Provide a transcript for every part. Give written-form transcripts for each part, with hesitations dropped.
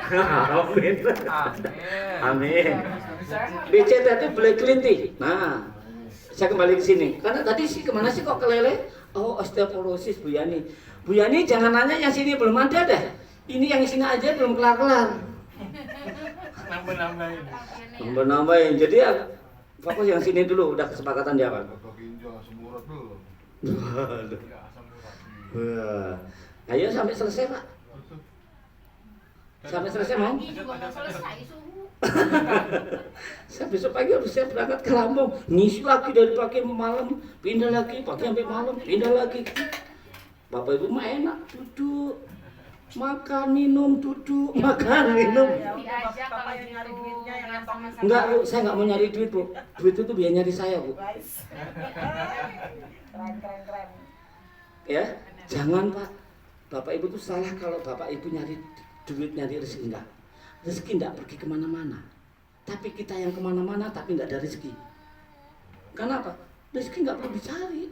Amin. Amin. Amin. BCT itu Black Linty. Nah, saya kembali ke sini. Karena tadi sih kemana sih kok kelele? Oh, osteoporosis Bu Yani. Bu Yani jangan nanya yang sini belum ada deh. Ini yang sini aja belum kelar-kelar. Nambah-nambahin. Nambah-nambahin. Jadi ya fokus yang sini dulu. Udah kesepakatan dia Pak. Kinjo asam urat dulu. Waduh. Ya asam urat. Wah. Ayo sampai selesai Pak. Sampai selesai mau? Pagi juga nggak selesai suhu. Saya besok pagi harus saya berangkat ke Lampung, ngisi lagi dari pagi malam, pindah lagi pagi sampai malam, pindah lagi. Bapak Ibu mah enak, duduk, makan minum, duduk, makan minum. Ya udah bapak yang nyari duitnya yang ngantong Enggak Bu, saya nggak mau nyari duit Bu. Duit itu biar nyari saya Bu. guys. Keren. Ya, jangan Pak. Bapak Ibu tuh salah kalau Bapak Ibu nyari duit, nyari rezeki enggak. Rezeki enggak pergi kemana-mana. Tapi kita yang kemana-mana tapi enggak ada rezeki. Kenapa? Rezeki enggak perlu dicari.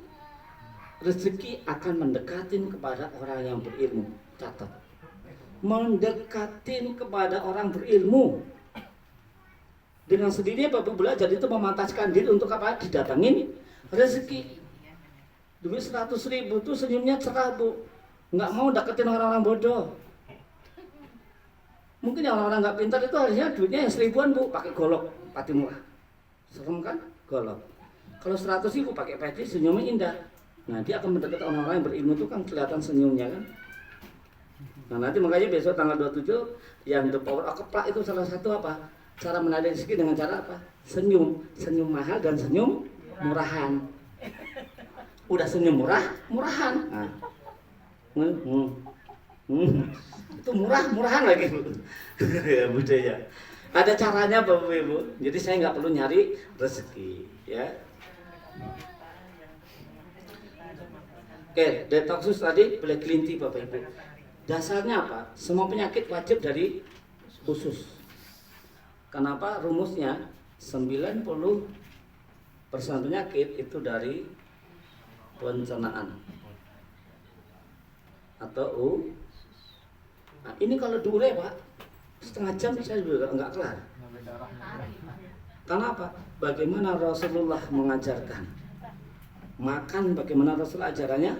Rezeki akan mendekatin kepada orang yang berilmu. Catat. Mendekatin kepada orang berilmu. Dengan sendirinya Bapak belajar itu memantaskan diri untuk apa? Didatangin rezeki. Duit 100.000 tuh senyumnya cerah Bu. Nggak mau deketin orang-orang bodoh. Mungkin yang orang-orang nggak pintar itu harusnya duitnya yang 1.000-an Bu, pakai golok pati murah. Serem kan? Golok. Kalau 100.000 pakai peci senyumnya indah. Nah dia akan mendekati orang-orang yang berilmu itu kan kelihatan senyumnya kan. Nah nanti makanya besok tanggal 27 yang The Power of Keplak itu salah satu apa? Cara menarik rezeki dengan cara apa? Senyum, senyum mahal dan senyum murahan. Udah senyum murah, murahan. Nah. Itu murahan lagi Bu. Ya budaya. Ada caranya Bapak Ibu. Jadi saya nggak perlu nyari rezeki, ya. Oke, detoxus tadi Black Linty Bapak Ibu. Dasarnya apa? Semua penyakit wajib dari usus. Kenapa? Rumusnya 90% penyakit itu dari pencernaan atau Nah, ini kalau diure Pak, setengah jam saya juga nggak kelar. Karena apa? Bagaimana Rasulullah mengajarkan makan, bagaimana Rasul ajarannya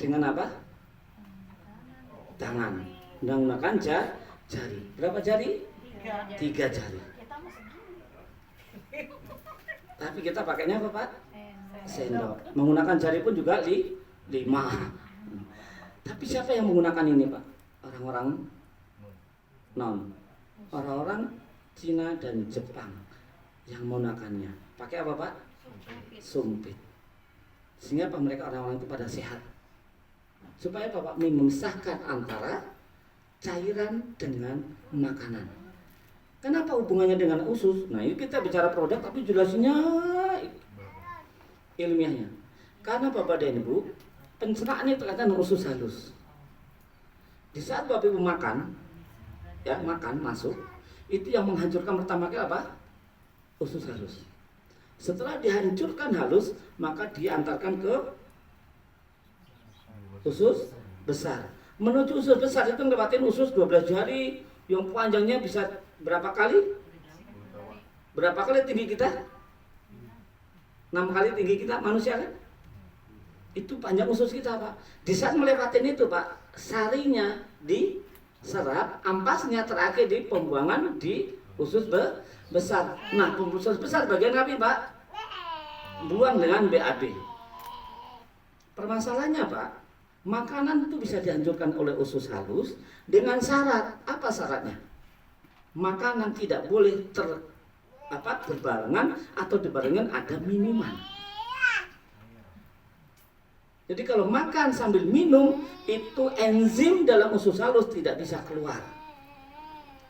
dengan apa? Tangan, menggunakan jari. Berapa jari? 3 jari. Tapi kita pakainya apa Pak? Sendok. Menggunakan jari pun juga 5. Tapi siapa yang menggunakan ini Pak? Orang-orang orang-orang Cina dan Jepang yang menggunakannya. Pakai apa Pak? Sumpit. Sehingga apa mereka orang-orang itu pada sehat. Supaya Bapak memisahkan antara cairan dengan makanan. Kenapa hubungannya dengan usus? Nah ini kita bicara produk tapi jelasinnya ilmiahnya. Karena Bapak dan Ibu, pencernaan itu kelihatan usus halus. Di saat Bapak Ibu makan, ya makan masuk, itu yang menghancurkan pertama kali apa? Usus halus. Setelah dihancurkan halus, maka diantarkan ke usus besar. Menuju usus besar itu ngelewatin usus 12 jari yang panjangnya bisa berapa kali? Berapa kali tinggi kita? 6 kali tinggi kita manusia kan? Itu panjang usus kita Pak. Di saat melewatin itu Pak, sarinya diserap, ampasnya terakhir di pembuangan di usus besar. Nah, usus besar bagian apa Pak? Buang dengan BAB. Permasalahannya Pak, makanan itu bisa dihancurkan oleh usus halus dengan syarat. Apa syaratnya? Makanan tidak boleh berbarengan atau dibarengan ada minuman. Jadi kalau makan sambil minum, itu enzim dalam usus halus tidak bisa keluar.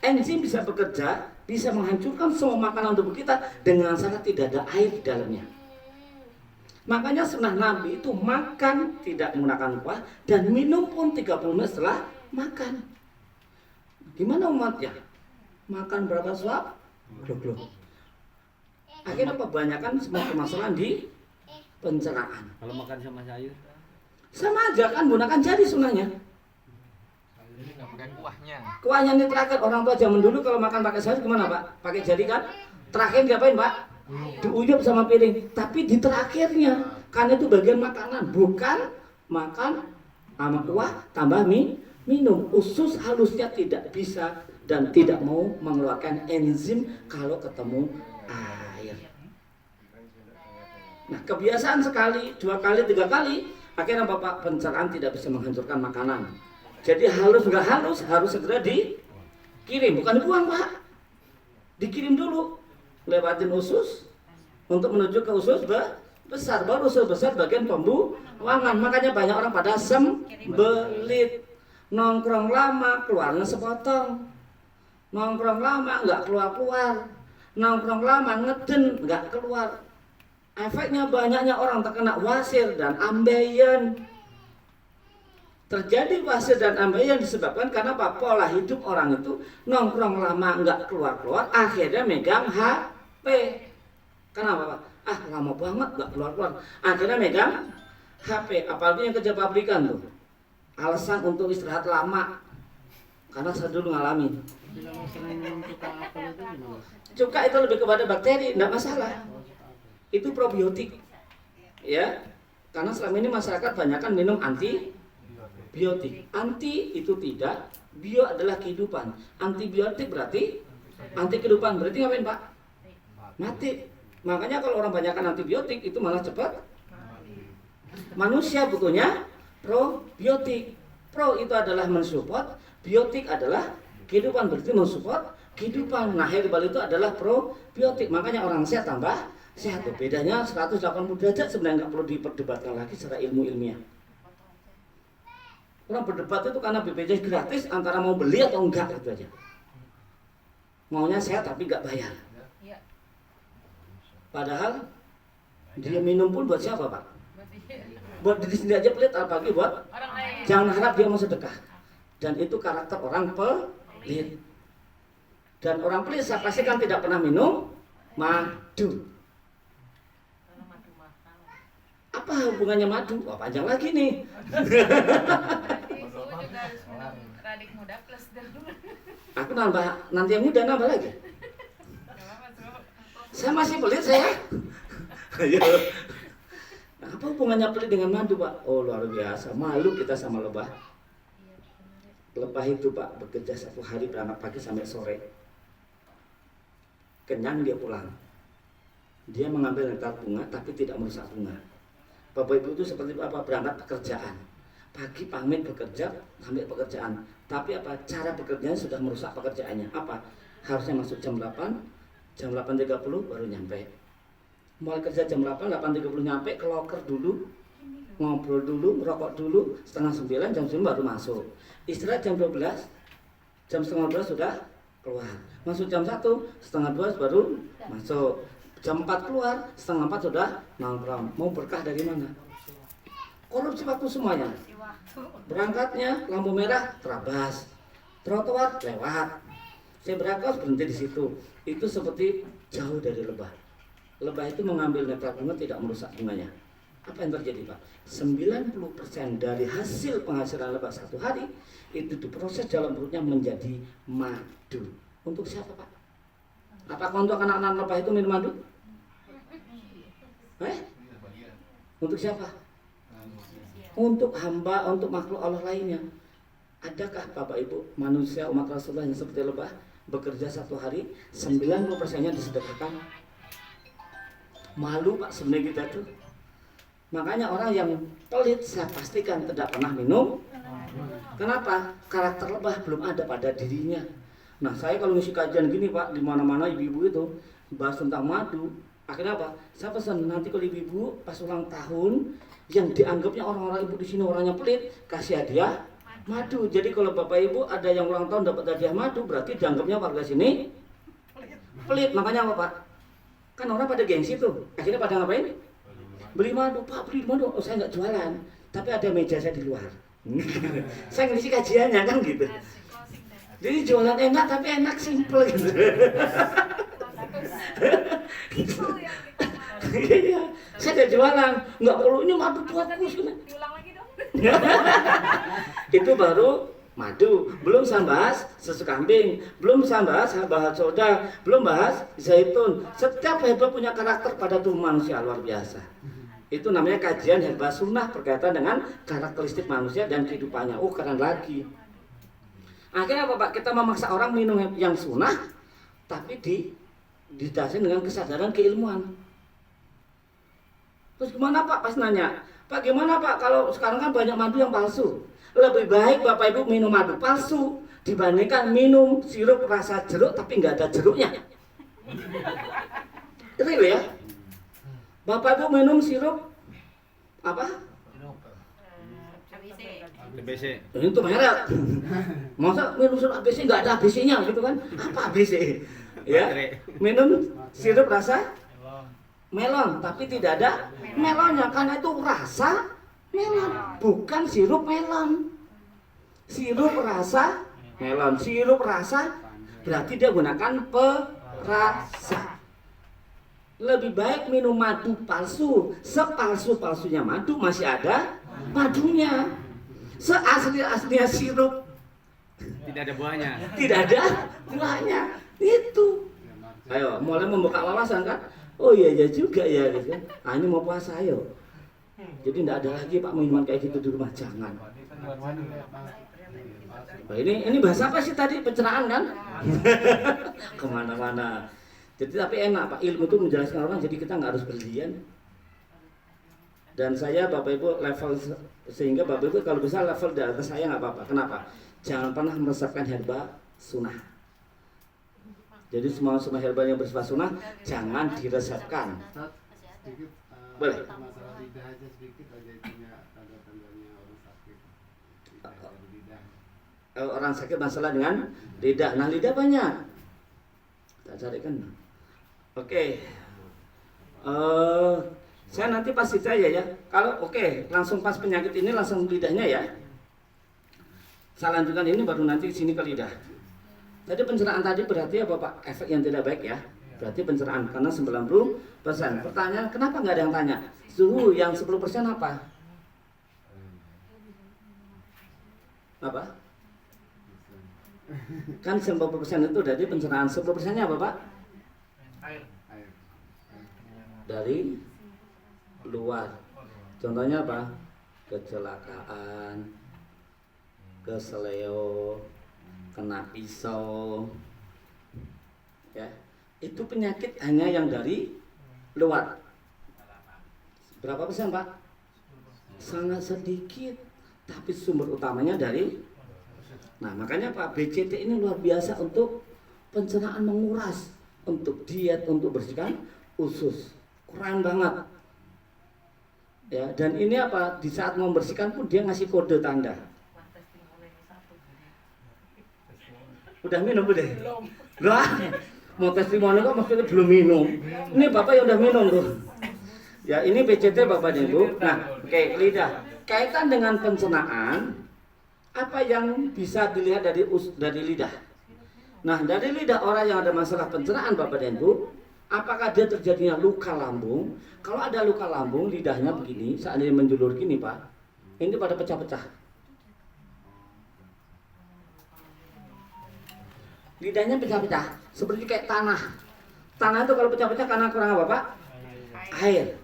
Enzim bisa bekerja, bisa menghancurkan semua makanan tubuh kita dengan syarat tidak ada air di dalamnya. Makanya sunnah Nabi itu makan tidak menggunakan kuah dan minum pun 30 menit setelah makan. Gimana umatnya? Makan berapa suap? Gluk-gluk. Akhirnya kebanyakan semua permasalahan di pencernaan. Kalau makan sama sayur? Sama aja kan, gunakan jari sunnahnya. Nggak pakai kuahnya. Kuahnya ini terakhir. Orang tua zaman dulu kalau makan pakai saus gimana Pak? Pakai jari kan? Terakhir diapain Pak? Diuyup sama piring. Tapi di terakhirnya, karena itu bagian makanan, bukan makan sama kuah tambah minum. Usus halusnya tidak bisa dan tidak mau mengeluarkan enzim kalau ketemu air. Nah, kebiasaan sekali, 2 kali, 3 kali, akhirnya Bapak pencernaan tidak bisa menghancurkan makanan. Jadi halus nggak halus harus segera dikirim, bukan dibuang Pak. Dikirim dulu, lewatin usus untuk menuju ke usus besar. Baru usus besar bagian pembuangan. Makanya banyak orang pada sembelit, nongkrong lama keluarnya sepotong, nongkrong lama nggak keluar, nongkrong lama ngeden nggak keluar. Efeknya banyaknya orang terkena wasir dan ambeien. Terjadi wasir dan ambeien disebabkan karena apa? Pola hidup orang itu nongkrong lama nggak keluar, akhirnya megang HP. Kenapa Pak? Ah lama banget nggak keluar, akhirnya megang HP. Apalagi yang kerja pabrikan tuh, alasan untuk istirahat lama. Karena saya dulu ngalamin. Cuka itu lebih kepada bakteri, enggak masalah. Itu probiotik, ya. Karena selama ini masyarakat banyakkan minum antibiotik. Anti itu tidak, bio adalah kehidupan. Antibiotik berarti anti kehidupan. Berarti ngapain Pak? Mati. Makanya kalau orang banyakkan antibiotik itu malah cepat. Manusia butuhnya probiotik. Pro itu adalah mensupport, biotik adalah kehidupan, berarti mensupport kehidupan. Nah, herbal itu adalah probiotik. Makanya orang sehat tambah sehat. Bedanya 180 derajat sebenarnya nggak perlu diperdebatkan lagi secara ilmiah. Orang berdebat itu karena BPJS gratis antara mau beli atau enggak itu aja. Maunya sehat tapi nggak bayar. Padahal dia minum pun buat siapa Pak? Buat diri sendiri aja pelit, apalagi buat Orang lain. jangan harap dia mau sedekah. Dan itu karakter orang pelit. Dan orang pelit saya pastikan tidak pernah minum madu. Apa hubungannya madu? Wah panjang lagi nih. Berarti suhu juga harus minum radik muda plus dulu. Aku nambah, nanti yang muda nambah lagi. Gak apa-apa, Su. Saya masih pelit saya. Ayo. Nah, apa hubungannya pelit dengan madu Pak? Oh luar biasa, malu kita sama lebah. Lebah itu Pak bekerja 1 hari berangkat pagi sampai sore. Kenyang dia pulang. Dia mengambil nektar bunga tapi tidak merusak bunga. Bapak Ibu itu seperti apa? Berangkat pekerjaan. Pagi pamit bekerja sampai pekerjaan. Tapi apa? Cara bekerjanya sudah merusak pekerjaannya. Apa? Harusnya masuk jam 8, jam 8.30 baru nyampe. Mulai kerja jam 8, 8.30 nyampe, ke loker dulu, ngobrol dulu, merokok dulu, setengah 9, jam 9 baru masuk. Istirahat jam 12, jam setengah 12 sudah keluar. Masuk jam 1, setengah 12 baru masuk. Jam 4 keluar, setengah 4 sudah nongkrong. Mau berkah dari mana? Korupsi waktu semuanya. Berangkatnya lampu merah terabas, trotoar lewat, zebra cross berhenti di situ. Itu seperti jauh dari lebah. Lebah itu mengambil nektar bunga tidak merusak bunganya. Apa yang terjadi Pak? 90% dari hasil penghasilan lebah 1 hari itu diproses dalam perutnya menjadi madu. Untuk siapa Pak? Apakah untuk anak-anak lebah itu minum madu? Untuk siapa? Untuk hamba, untuk makhluk Allah lainnya. Adakah Bapak Ibu manusia umat Rasulullah yang seperti lebah bekerja 1 hari 90%-nya disedekahkan? Malu Pak sebenarnya kita tuh. Makanya orang yang pelit saya pastikan tidak pernah minum. Kenapa? Karakter lebah belum ada pada dirinya. Nah saya kalau ngisi kajian gini Pak, di mana-mana ibu-ibu itu bahas tentang madu. Akhirnya apa? Saya pesan nanti kalau ibu-ibu pas ulang tahun yang dianggapnya orang-orang ibu di sini orangnya pelit, kasih hadiah madu. Jadi kalau Bapak Ibu ada yang ulang tahun dapat hadiah madu, berarti dianggapnya warga sini pelit. Makanya apa Pak? Kan orang pada gengsi tuh. Akhirnya pada ngapain? Beli madu. Pak beli madu. Oh saya nggak jualan, tapi ada meja saya di luar. Saya ngisi kajiannya kan gitu. Jadi jualan enak tapi enak simple gitu. Iya, saya ada jualan, nggak perlu ini madu buatku. Diulang lagi dong. Itu baru madu, belum saya bahas susu kambing, belum saya bahas soda, belum bahas zaitun. Setiap herba punya karakter pada tubuh manusia luar biasa. Itu namanya kajian herba sunnah berkaitan dengan karakteristik manusia dan kehidupannya. Oh, keren lagi. Akhirnya apa Pak? Kita memaksa orang minum yang sunnah, tapi didasari dengan kesadaran keilmuan. Terus gimana Pak? Pas nanya, Pak gimana Pak kalau sekarang kan banyak madu yang palsu? Lebih baik Bapak Ibu minum madu palsu dibandingkan minum sirup rasa jeruk tapi nggak ada jeruknya. Itu ya. Bapak Ibu minum sirup apa? ABC. Itu merek. Masa minum sirup ABC nggak ada ABC-nya gitu kan? Apa ABC? Ya. Minum sirup rasa melon tapi tidak ada melonnya karena itu rasa melon, bukan sirup melon. Sirup rasa melon, sirup rasa berarti dia gunakan perasa. Lebih baik minum madu palsu. Sepalsu-palsunya madu masih ada madunya. Seasli-aslinya sirup Tidak ada buahnya. tidak ada buahnya. Itu. Ayo, mulai membuka wawasan kan? Oh iya juga ya gitu kan. Ah, ini mau puasa ayo. Jadi tidak ada lagi Pak minuman kayak gitu di rumah, jangan. Nah, ini bahasa apa sih tadi, pencerahan kan? Kemana-mana. Jadi tapi enak Pak, ilmu itu menjelaskan orang, jadi kita nggak harus berlian. Dan saya Bapak Ibu level, sehingga Bapak Ibu kalau bisa level di atas saya nggak apa-apa. Kenapa? Jangan pernah meresepkan herba sunnah. Jadi semua herba yang bersifat sunnah jangan diresepkan. Sedikit, Boleh. masalah lidah aja sedikit aja itunya tanda-tandanya orang sakit. Lidah. Orang sakit masalah dengan lidah. Nah lidah banyak. Tak cari kan. Oke. Saya nanti pasti saja ya. Kalau langsung pas penyakit ini langsung lidahnya ya. Saya lanjutkan ini baru nanti sini ke lidah. Tadi pencerahan tadi berarti apa Pak? Efek yang tidak baik ya. Berarti pencerahan karena 90%. Pertanyaan kenapa nggak ada yang tanya? Suhu yang 10% apa? Apa? Kan 90% itu dari pencerahan. 10%-nya apa Pak? Air. Dari luar. Contohnya apa? Kecelakaan, keseleo, kena pisau, ya itu penyakit hanya yang dari luar. Berapa persen Pak? Sangat sedikit, tapi sumber utamanya dari. Nah makanya Pak, BCT ini luar biasa untuk pencernaan, menguras, untuk diet, untuk bersihkan usus, keren banget. Ya, dan ini apa? Di saat membersihkan pun dia ngasih kode tanda. Udah minum udah? Lah, mau testimoni kok maksudnya belum minum. Ini Bapak yang udah minum tuh. Ya, ini PCT Bapak dan Ibu. Nah, lidah. Kaitan dengan pencernaan, apa yang bisa dilihat dari lidah? Nah, dari lidah orang yang ada masalah pencernaan Bapak dan Ibu, apakah dia terjadinya luka lambung? Kalau ada luka lambung, lidahnya begini, seandainya menjulur gini Pak, ini pada pecah-pecah. Lidahnya pecah-pecah, seperti kayak tanah. Tanah itu kalau pecah-pecah karena kurang apa Pak? Air.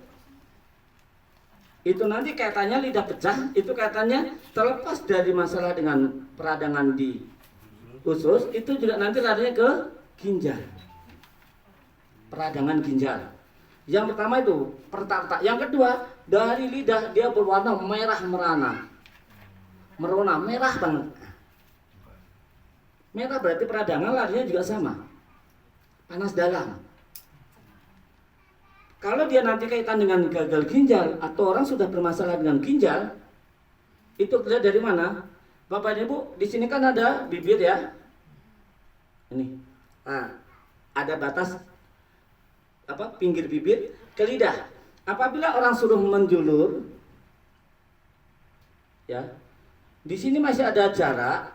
Itu nanti kaitannya lidah pecah, itu kaitannya terlepas dari masalah dengan peradangan di usus, itu juga nanti larinya ke ginjal. Peradangan ginjal. Yang pertama itu pertata. Yang kedua, dari lidah dia berwarna merah merana. Merona, merah banget. Merah berarti peradangan larinya juga sama. Panas dalam. Kalau dia nanti kaitan dengan gagal ginjal atau orang sudah bermasalah dengan ginjal, itu terlihat dari mana? Bapak dan Ibu, di sini kan ada bibir ya. Ini. Nah, ada batas pinggir bibir ke lidah. Apabila orang suruh menjulur, ya, di sini masih ada jarak,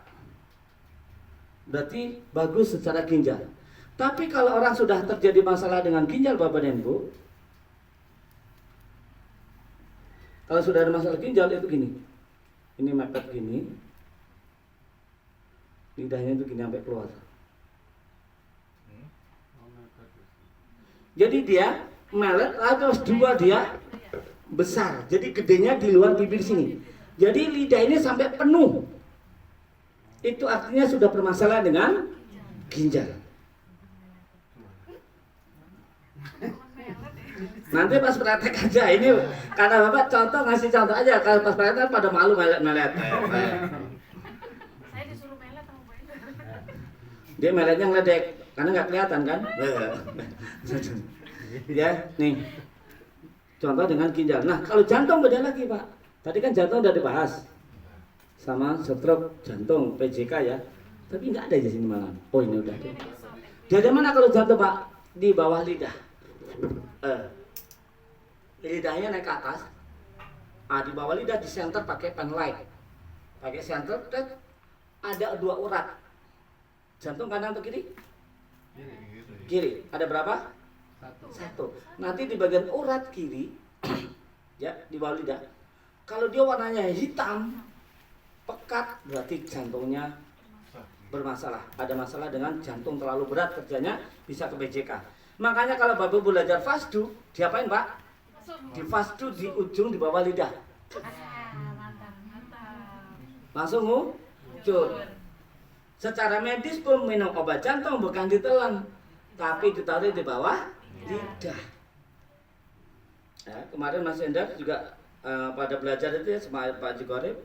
berarti bagus secara ginjal. Tapi kalau orang sudah terjadi masalah dengan ginjal Bapak dan Ibu, kalau sudah ada masalah ginjal itu gini, ini mepet gini, lidahnya itu gini sampai keluar. Oh, mepet. Jadi dia melet atau dua dia besar. Jadi gedenya di luar bibir sini. Jadi lidah ini sampai penuh. Itu artinya sudah bermasalah dengan ginjal. Nanti pas praktek aja ini, karena Bapak contoh ngasih contoh aja. Kalau pas praktek pada malu melet-melet. Saya disuruh melet sama Bu Enda. Dia meletnya ngeledek karena nggak kelihatan kan? Ya, nih. Contoh dengan ginjal. Nah, kalau jantung beda lagi, Pak. Tadi kan jantung udah dibahas. Sama stroke jantung, PJK ya. Tapi nggak ada di sini malah. Oh, ini udah ada. Dari mana kalau jantung, Pak? Di bawah lidah. Lidahnya naik ke atas. Di bawah lidah di center pakai pen light. Pakai center, ada 2 urat. Jantung kanan atau kiri? Kiri. Ada berapa? 1. Nanti di bagian urat kiri, ya di bawah lidah. Kalau dia warnanya hitam, pekat, berarti jantungnya bermasalah. Ada masalah dengan jantung terlalu berat kerjanya, bisa ke PJK. Makanya kalau Bapak belajar fasdu, diapain Pak? Di fasdu di ujung di bawah lidah. Mantap. Langsung muncul. Secara medis pun minum obat jantung bukan ditelan, tapi ditaruh di bawah lidah. Ya, kemarin Mas Endar juga pada belajar itu ya sama Pak Jikorib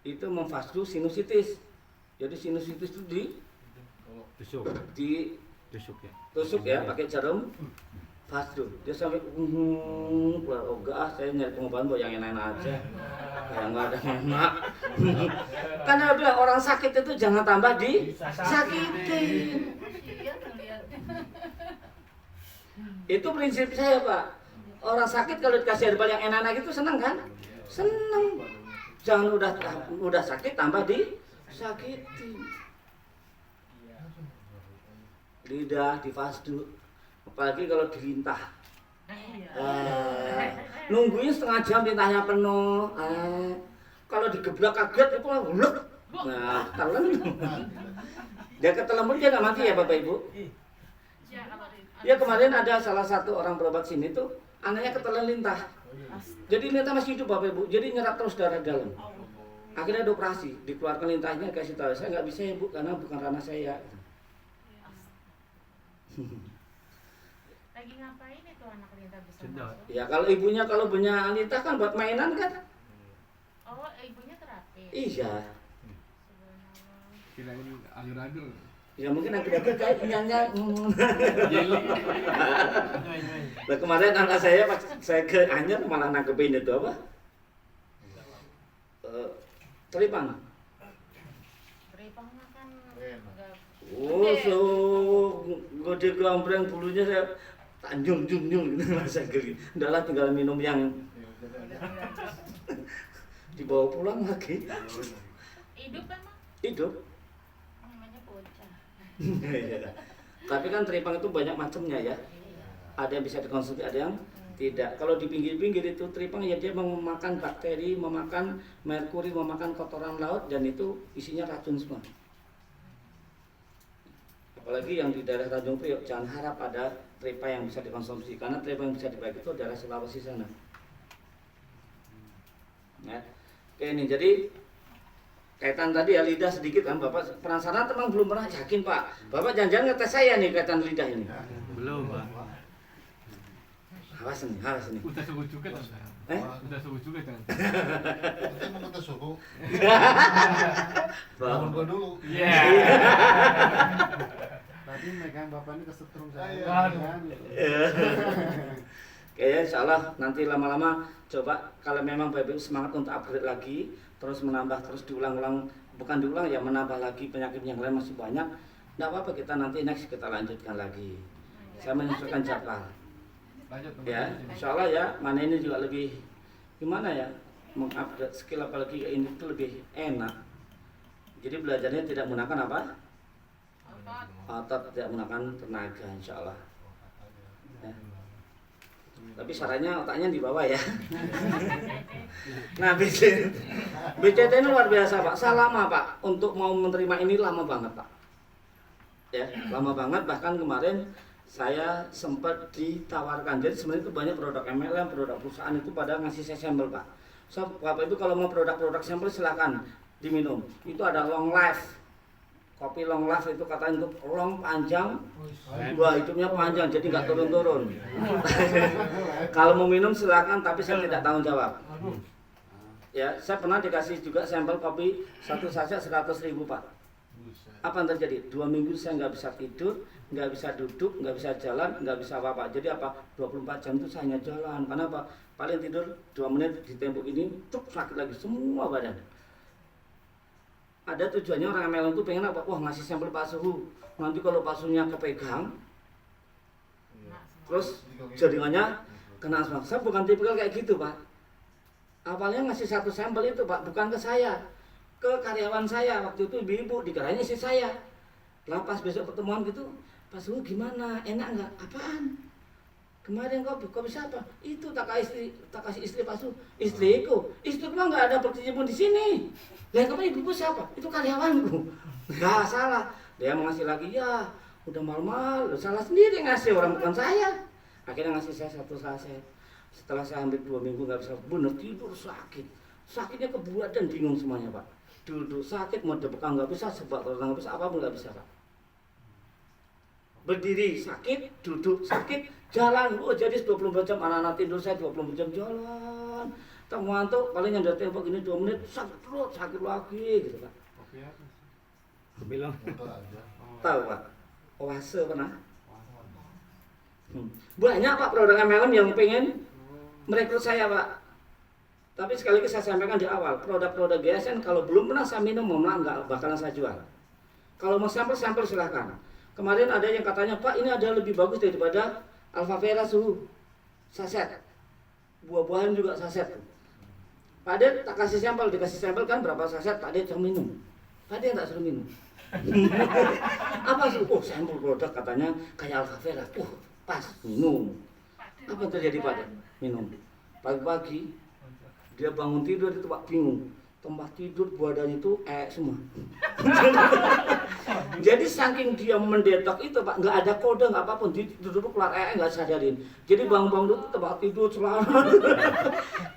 itu memfasdu sinusitis. Jadi sinusitis itu Tusuk. ditusuk Tusuk ya. ya pakai jarum fasdu. Dia sampai keluar ogah, saya nyari pengobatan buat yang enak-enak aja. Yang nggak ada enak. Karena dia bilang orang sakit itu jangan tambah disakitin. Iya ngeliat. Itu prinsip saya Pak. Orang sakit kalau dikasih herbal yang enak-enak itu senang kan? Senang. Jangan udah sakit tambah disakiti. Lidah difasdu, apalagi kalau dilintah. Nungguin setengah jam lintahnya penuh. Kalau digebrak kaget itu hulek. Nah, telan. Dia ketelan pun dia nggak mati ya Bapak Ibu. Ya kemarin ada salah satu orang berobat sini tuh anaknya ketelan lintah. Jadi lintah masih hidup Bapak Ibu. Jadi nyerap terus darah dalam. Akhirnya ada operasi, dikeluarkan lintahnya, kasih tahu saya nggak bisa ya Bu karena bukan ranah saya. Lagi ngapain itu anak lintah bisa Sedot. masuk? Ya kalau ibunya kalau punya lintah kan buat mainan kan? Oh, ibunya terapis. Iya. Subhanallah. Kirain agar-agar. Ya mungkin akhir-akhir kayak punyanya. Nah kemarin anak saya pas saya ke Anyer malah nangkepin itu apa? Teripang. Beripang makan enggak. Oh, so gede gambreng bulunya saya tanjung jung gitu masa geli. Udahlah tinggal minum yang dibawa pulang lagi. Hidup emang Hidup. namanya bocah. Tapi kan teripang itu banyak macamnya ya. Ada yang bisa dikonsumsi, ada yang tidak. Kalau di pinggir-pinggir itu teripang ya dia memakan bakteri, memakan merkuri, memakan kotoran laut dan itu isinya racun semua. Apalagi yang di daerah Tanjung Priok, jangan harap ada tripa yang bisa dikonsumsi karena tripa yang bisa dibagi itu daerah Sulawesi sana. Ya. Oke ini jadi kaitan tadi ya lidah sedikit kan Bapak penasaran teman belum pernah yakin Pak. Bapak jangan-jangan ngetes saya nih kaitan lidah ini. Belum, Pak. Awas nih. Udah suku juga kan? Udah suku juga kan? Kita mau ke suku. Bangun gua dulu. Iya. Tadi megang bapak ini kesetrum saya. Waduh. Kayaknya insya Allah nanti lama-lama coba kalau memang Bapak Ibu semangat untuk upgrade lagi, terus menambah, terus diulang-ulang, bukan diulang ya menambah lagi penyakit yang lain masih banyak. Tidak apa-apa kita nanti next kita lanjutkan lagi. Saya menyesuaikan jadwal. Lanjut. Ya, insya Allah ya mana ini juga lebih gimana ya mengupgrade skill apalagi ini tuh lebih enak. Jadi belajarnya tidak menggunakan apa? Otot, tidak menggunakan tenaga insya Allah. Ya. Tapi sarannya otaknya di bawah ya. Nah, BCT ini luar biasa Pak. Saya lama Pak untuk mau menerima ini, lama banget Pak. Ya, lama banget. Bahkan kemarin saya sempat ditawarkan. Jadi sebenarnya itu banyak produk MLM, produk perusahaan itu pada ngasih saya sampel Pak. So, Bapak itu kalau mau produk-produk sampel silakan diminum. Itu ada long life. Kopi long life itu katanya untuk long panjang. Wah, hidupnya panjang jadi nggak turun-turun. Kalau mau minum silakan, tapi saya tidak tanggung jawab. Ya, saya pernah dikasih juga sampel kopi satu saset 100.000 Pak. Apa yang terjadi? 2 minggu saya nggak bisa tidur, nggak bisa duduk, nggak bisa jalan, nggak bisa apa-apa. Jadi apa? 24 jam itu saya hanya jalan. Karena apa? Paling tidur 2 menit di tembok ini, cuk, sakit lagi semua badan. Ada tujuannya orang MLM itu pengen apa? Wah, ngasih sampel Pak Suhu. Nanti kalau Pak Suhunya kepegang, terus jaringannya kena asma. Saya bukan tipikal kayak gitu Pak. Awalnya ngasih satu sampel itu Pak, bukan ke saya, ke karyawan saya. Waktu itu ibu-ibu dikiranya sih saya. Lah pas besok pertemuan gitu, Pak Suhu gimana? Enak nggak? Apaan? Kemarin kok bisa apa? Itu tak kasih istri Pak Suhu. Istriku mah nggak ada berkecimpung di sini. Lah kamu ibu siapa? Itu karyawanku. Nggak salah. Dia mau ngasih lagi, ya udah mal-mal, salah sendiri ngasih, orang bukan saya. Akhirnya ngasih saya satu saset. Setelah saya ambil 2 minggu nggak bisa bener, tidur sakit. Sakitnya kebuat dan bingung semuanya Pak. Duduk sakit, mau debekang nggak bisa, sebab orang nggak bisa, apapun nggak bisa Pak. Berdiri sakit, duduk sakit, jalan. Oh jadi 24 jam anak-anak tidur saya 24 jam jalan. Tak ngantuk, paling yang dari tembok ini 2 menit, sakit lagi gitu Pak. Kopi apa sih? Bilang. Motor aja. Tahu Pak? Oase pernah? Banyak Pak produk MLM yang pengen merekrut saya Pak. Tapi sekali lagi saya sampaikan di awal, produk-produk GSN kalau belum pernah saya minum, mohon maaf nggak bakalan saya jual. Kalau mau sampel silahkan. Kemarin ada yang katanya, Pak ini ada lebih bagus daripada Alpha Vera Suhu saset. Buah-buahan juga saset. Pak Ade tak kasih sampel, dikasih sampel kan berapa saset, Pak Ade suruh minum. Pak Ade tak suruh minum. Apa sih? Oh sampel produk katanya kayak Alpha Vera. Pas minum. Apa yang terjadi Pak Ade? Minum. Pagi-pagi dia bangun tidur itu Pak bingung. Tempat tidur badannya itu semua. Jadi saking dia mendetok itu Pak, nggak ada kode nggak apapun, duduk keluar nggak sadarin. Jadi bangun dulu tempat tidur selalu.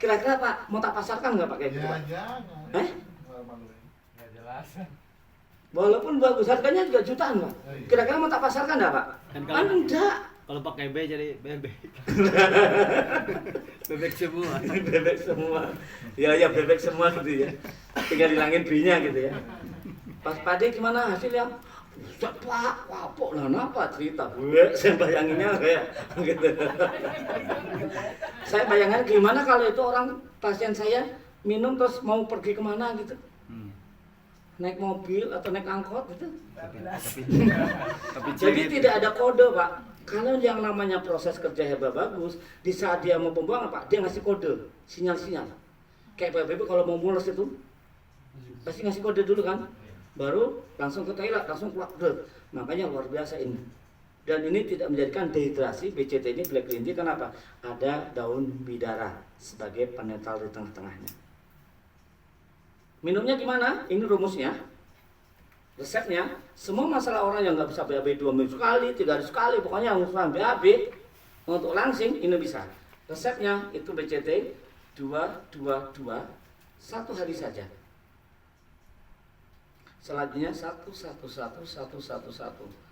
Kira-kira Pak mau tak pasarkan nggak Pak kayak gitu Pak? jangan. Nggak jelas. Walaupun bagus harganya juga jutaan Pak. Kira-kira mau tak pasarkan nggak Pak? Kan enggak. Kalau pakai B jadi bebek. Bebek semua. Bebek semua. Ya bebek semua gitu ya. Tinggal hilangin B-nya gitu ya. Pas Pade gimana hasilnya? Ustaz Pak, kapok lah apa cerita? Saya bayanginnya kayak gitu. Saya bayangkan gimana kalau itu orang pasien saya minum terus mau pergi kemana gitu. Naik mobil atau naik angkot gitu. Tapi Jadi tidak ada kode Pak. Kalau yang namanya proses kerja hebat bagus, di saat dia mau pembuangan Pak, dia ngasih kode, sinyal-sinyal. Kayak BBB kalau mau mules itu, pasti ngasih kode dulu kan, baru langsung ke toilet, langsung keluar. Makanya luar biasa ini. Dan ini tidak menjadikan dehidrasi. BCT ini Black Green Tea kenapa? Ada daun bidara sebagai penetral di tengah-tengahnya. Minumnya gimana? Ini rumusnya. Resepnya, semua masalah orang yang nggak bisa BAB 2 minggu sekali, 3 hari sekali, pokoknya yang urusan BAB untuk langsing ini bisa. Resepnya itu BCT 222 1 hari saja. Selanjutnya 111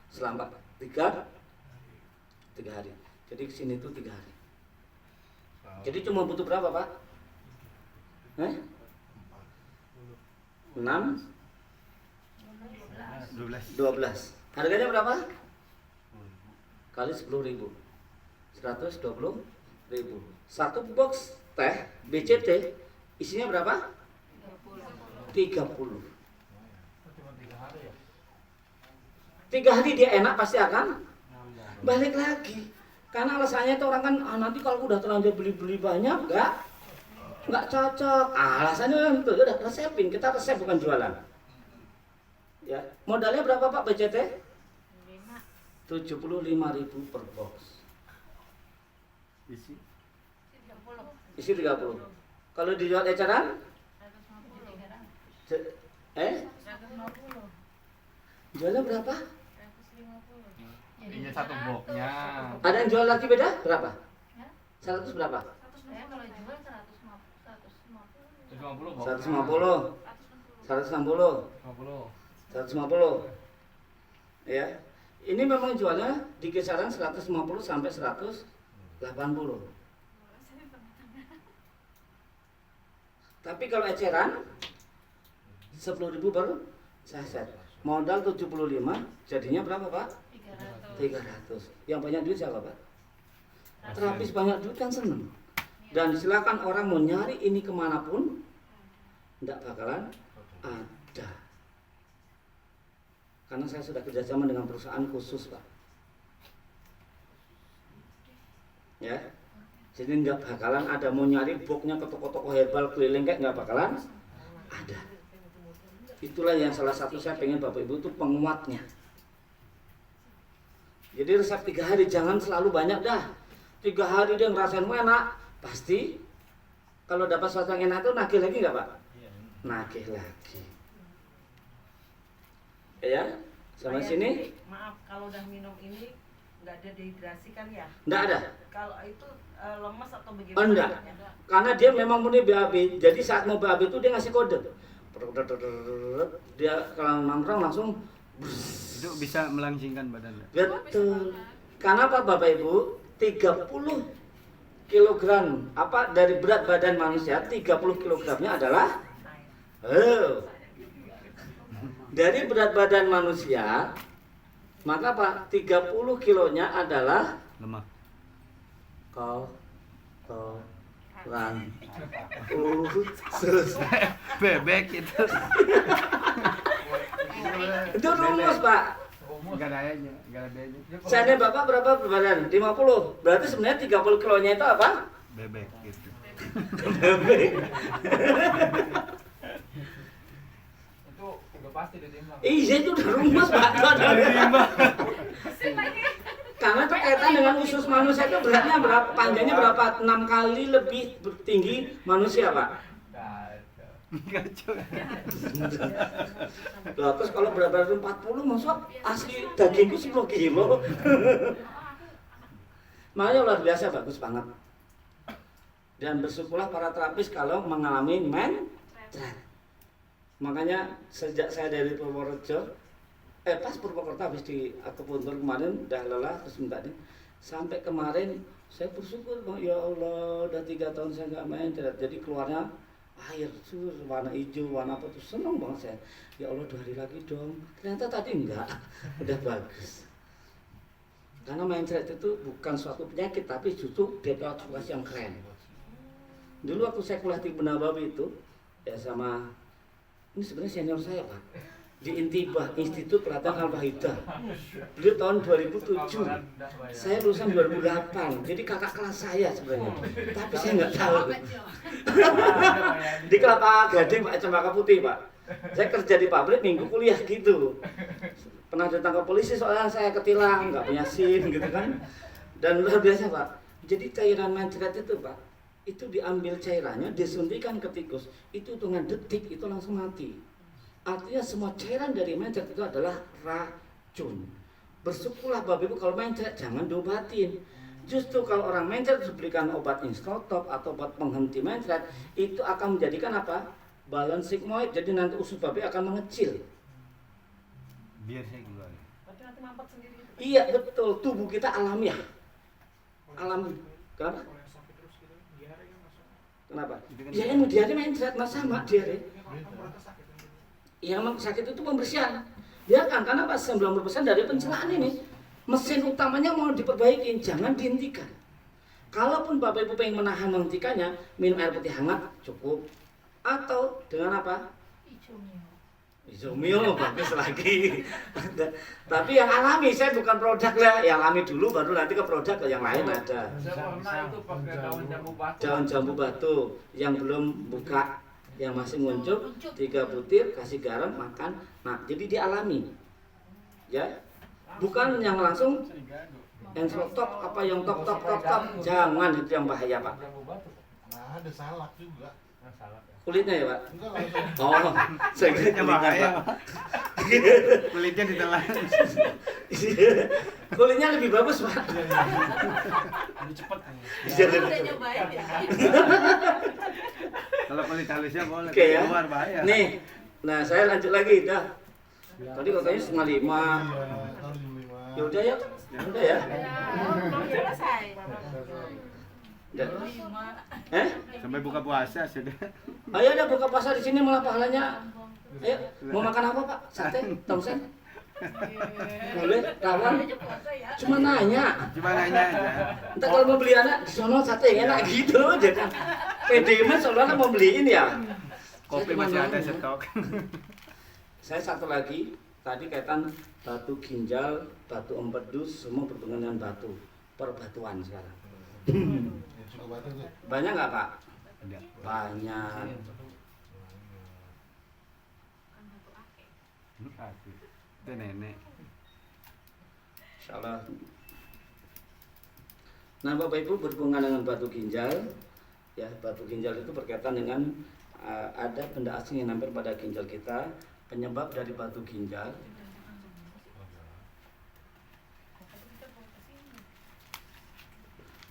selama 3 hari. Jadi kesini itu 3 hari. Jadi cuma butuh berapa Pak? 6 12. Harganya berapa? Kali 10.000. 120.000. Satu box teh BCT isinya berapa? 30. 3 hari dia enak pasti akan balik lagi. Karena alasannya itu orang kan nanti kalau udah terlanjur beli banyak nggak cocok. Alasannya itu udah resepin, kita resep bukan jualan. Ya, modalnya berapa Pak BCT? 75.000 per box. Isi 30. Isi 30. Kalau dijual eceran? 150. 150. Jualnya berapa? 150. Iya satu boxnya. Ada yang jual lagi beda? Berapa? Ya? 100 berapa? Saya kalau jual 150. 150 box. 150. 160. 150. Ya. Ini memang jualnya di kisaran 150 sampai 180. Tapi kalau eceran 10.000 per saset. Modal 75, jadinya berapa, Pak? 300. Yang banyak duit siapa, Pak? Terapis banyak duit kan seneng. Dan silakan orang mau nyari ini kemanapun, tidak bakalan ada. Karena saya sudah kerjasama dengan perusahaan khusus, Pak. Ya, jadi nggak bakalan ada mau nyari boxnya ke toko-toko herbal keliling kayak nggak bakalan ada. Itulah yang salah satu saya pengen Bapak Ibu itu penguatnya. Jadi resep 3 hari jangan selalu banyak dah. 3 hari dia ngerasain enak, pasti kalau dapat sesuatu yang enak itu nagih lagi nggak, Pak? Nagih lagi. Ya, sama Kayak sini gini, maaf kalau udah minum ini nggak ada dehidrasi kan ya? nggak ada. Kalau itu lemas atau bagaimana? Oh, enggak. Karena dia memang murni BAB. Jadi saat mau BAB itu dia ngasih kode. Dia kalau nongkrong langsung itu bisa melangsingkan badan. betul. Karena apa Bapak Ibu? 30 kilogram apa dari berat badan manusia 30 kilogramnya adalah dari berat badan manusia, maka Pak 30 kilonya adalah Lemak. kotoran usus. Bebek itu. Itu rumus, Pak. Enggak ada aja, enggak ada aja. Seandainya Bapak berapa badan? 50. Berarti sebenarnya 30 kilonya itu apa? Bebek gitu. Bebek. Itu udah pasti ditimbang. Iya itu udah rumus, Pak. Itu ada timbang. Karena itu kaitan dengan usus manusia itu beratnya berapa, panjangnya berapa? 6 kali lebih tinggi manusia, Pak. Kacau. Lah terus kalau berat badan 40 masuk asli dagingku 10 kilo. Makanya luar biasa bagus banget. Dan bersyukurlah para terapis kalau mengalami mentret. Makanya sejak saya dari Purworejo, pas Purwokerto habis di akupuntur kemarin udah lelah terus minta nih. Sampai kemarin saya bersyukur, ya Allah udah 3 tahun saya nggak mentret. Jadi keluarnya air sur warna hijau warna apa tuh seneng banget saya. Ya Allah 2 hari lagi dong. Ternyata tadi enggak, udah bagus. Karena mentret itu bukan suatu penyakit tapi justru detoksifikasi yang keren. Dulu waktu saya kuliah di Benabawi itu ya sama ini sebenarnya senior saya Pak di Intibah Institut Pelatihan Al-Fahidah. Beliau tahun 2007. Saya lulusan 2008. Jadi kakak kelas saya sebenarnya. Tapi saya nggak tahu. Di Kelapa Gading Pak, Cempaka Putih Pak. Saya kerja di pabrik minggu kuliah gitu. Pernah ditangkap polisi soalnya saya ketilang, nggak punya SIM gitu kan. Dan luar biasa Pak. Jadi cairan mentret itu Pak, itu diambil cairannya, disuntikan ke tikus, itu hitungan detik itu langsung mati. Artinya semua cairan dari mentret itu adalah racun. Bersyukurlah Bapak Ibu kalau mentret jangan diobatin. Justru kalau orang mentret diberikan obat instotop atau obat penghenti mentret, itu akan menjadikan apa? Balon sigmoid, jadi nanti usus Bapak akan mengecil. Biar saya keluar. Berarti nanti mampet sendiri. Iya betul, tubuh kita alamiah. Alami. Kenapa? Kenapa? Ya yang diare mentret mas sama diare. Yang sakit itu pembersihan. Ya kan, karena pas 90% dari pencernaan ini mesin utamanya mau diperbaiki, jangan dihentikan. Kalaupun Bapak Ibu pengen menahan menghentikannya, minum air putih hangat cukup. Atau dengan apa? Isomil bagus lagi. Tapi yang alami, saya bukan produk lah. Yang alami dulu baru nanti ke produk yang lain ada. Saya pernah itu pakai daun jambu batu. Daun jambu batu yang belum buka, yang masih muncul 3 butir kasih garam makan. Nah, jadi dialami. Ya. Bukan yang langsung Yang tok apa yang tok, jangan, itu yang bahaya Pak. Jambu batu. Nah, ada salak juga. Nah, salah ya. Kulitnya ya Pak. Enggak langsung. Oh, saya kira Kulitnya bahaya. Pak. Kulitnya ditelan. Kulitnya lebih bagus Pak. Lebih cepat. Udah nyobain ya. Kalau kulit halusnya boleh. Oke ya. Keluar bahaya. Nih, nah saya lanjut lagi dah. Tadi katanya 4:30. Iya, tahun 5. Ya udah ya, udah ya. Belum selesai. Udah. 5. Sampai buka puasa sudah. Ayo dah buka puasa di sini malah pahalanya. Ayo, mau makan apa Pak? Sate, tongseng? Boleh, rawon. Aja puasa ya. Cuma nanya. Cuma nanya aja. Entar kalau mau beli anak di sono sate yang enak gitu aja kan. PD mas soalnya mau beliin ya. Kopi Saya cuma masih ada nanya. stok. Saya satu lagi, tadi kaitan batu ginjal, batu empedu, semua berhubungan dengan batu. Perbatuan sekarang. Ya, cukup batu tuh. Banyak nggak Pak? Ada. Banyak. Aku. Itu nenek. Insya Allah. Nah Bapak Ibu berhubungan dengan batu ginjal, ya batu ginjal itu berkaitan dengan ada benda asing yang nempel pada ginjal kita. Penyebab dari batu ginjal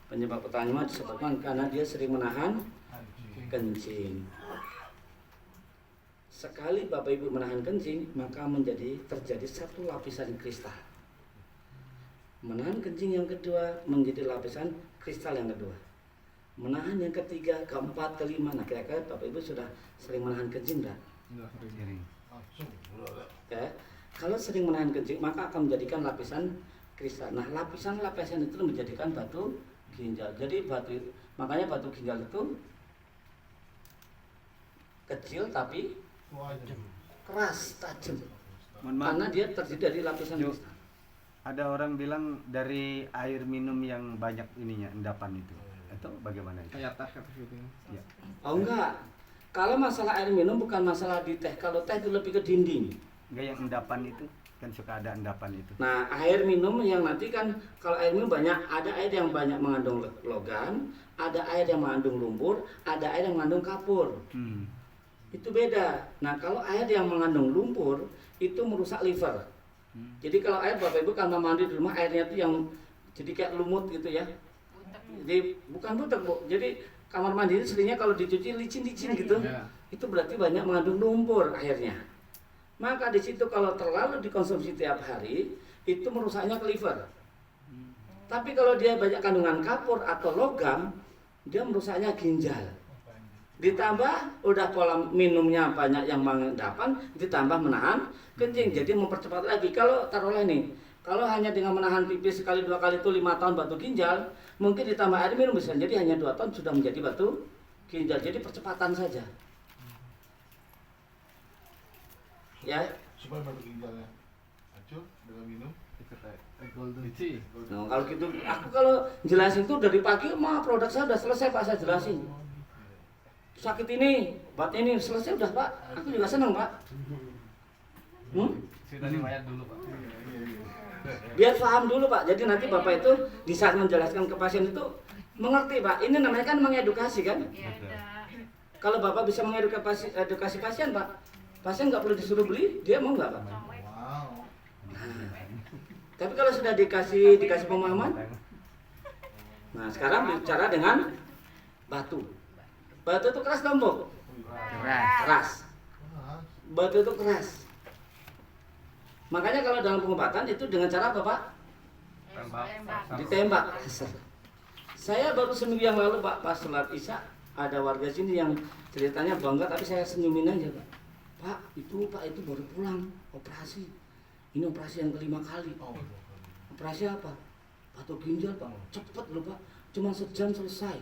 penyebab pertama disebabkan karena dia sering menahan kencing. Sekali Bapak Ibu menahan kencing, maka terjadi satu lapisan kristal. Menahan kencing yang kedua menjadi lapisan kristal yang kedua. Menahan yang ketiga, keempat, kelima. Nah kira-kira Bapak Ibu sudah sering menahan kencing enggak? Sering. Langsung. Udah. Ya. Kalau sering menahan kencing maka akan menjadikan lapisan kristal. Nah lapisan-lapisan itu menjadikan batu ginjal. Jadi makanya batu ginjal itu kecil tapi Wajib. keras, tajam. Mohon maaf. Karena dia terdiri dari lapisan Yuk. kristal. Ada orang bilang dari air minum yang banyak ininya endapan itu. Itu bagaimana itu? Kayak teh kata gitu. Ya. Oh enggak. Kalau masalah air minum bukan masalah di teh. Kalau teh itu lebih ke dinding. Enggak yang endapan itu kan suka ada endapan itu. Nah, air minum yang nanti kan kalau air minum banyak, ada air yang banyak mengandung logam, ada air yang mengandung lumpur, ada air yang mengandung kapur. Itu beda. Nah, kalau air yang mengandung lumpur itu merusak liver. Jadi kalau air Bapak Ibu kalau mandi di rumah airnya itu yang jadi kayak lumut gitu ya. Jadi bukan butek Bu. Jadi kamar mandi itu seringnya kalau dicuci licin-licin gitu. Itu berarti banyak mengandung lumpur airnya. Maka di situ kalau terlalu dikonsumsi tiap hari itu merusaknya ke liver. Tapi kalau dia banyak kandungan kapur atau logam, dia merusaknya ginjal. Ditambah udah pola minumnya banyak yang mengendapan, ditambah menahan kencing, jadi mempercepat lagi. Kalau taruhlah nih, kalau hanya dengan menahan pipis sekali 2 kali itu 5 tahun batu ginjal, mungkin ditambah air minum bisa jadi hanya 2 tahun sudah menjadi batu ginjal. Jadi percepatan saja. Ya. Supaya batu ginjalnya hancur dengan minum. Golden tea. Nah, kalau gitu, aku kalau jelasin tuh dari pagi mah produk saya udah selesai Pak, saya jelasin. Sakit ini, bat ini selesai udah Pak. Aku juga senang Pak. Cerita riwayat dulu, Pak. Biar paham dulu Pak. Jadi nanti Bapak itu di saat menjelaskan ke pasien itu mengerti Pak. Ini namanya kan mengedukasi kan. Ya ada. Kalau Bapak bisa edukasi pasien Pak, pasien nggak perlu disuruh beli, dia mau nggak Pak? Wow. Tapi kalau sudah dikasih pemahaman, nah sekarang bicara dengan batu. Batu itu keras dong Bu? Keras. Batu itu keras. Makanya kalau dalam pengobatan itu dengan cara apa Pak? Ditembak. Saya baru seminggu yang lalu Pak, pas sholat isya ada warga sini yang ceritanya bangga tapi saya senyumin aja Pak. Pak itu baru pulang operasi. Ini operasi yang kelima kali. Operasi apa? Batu ginjal Pak. Cepet loh Pak. Cuma sejam selesai.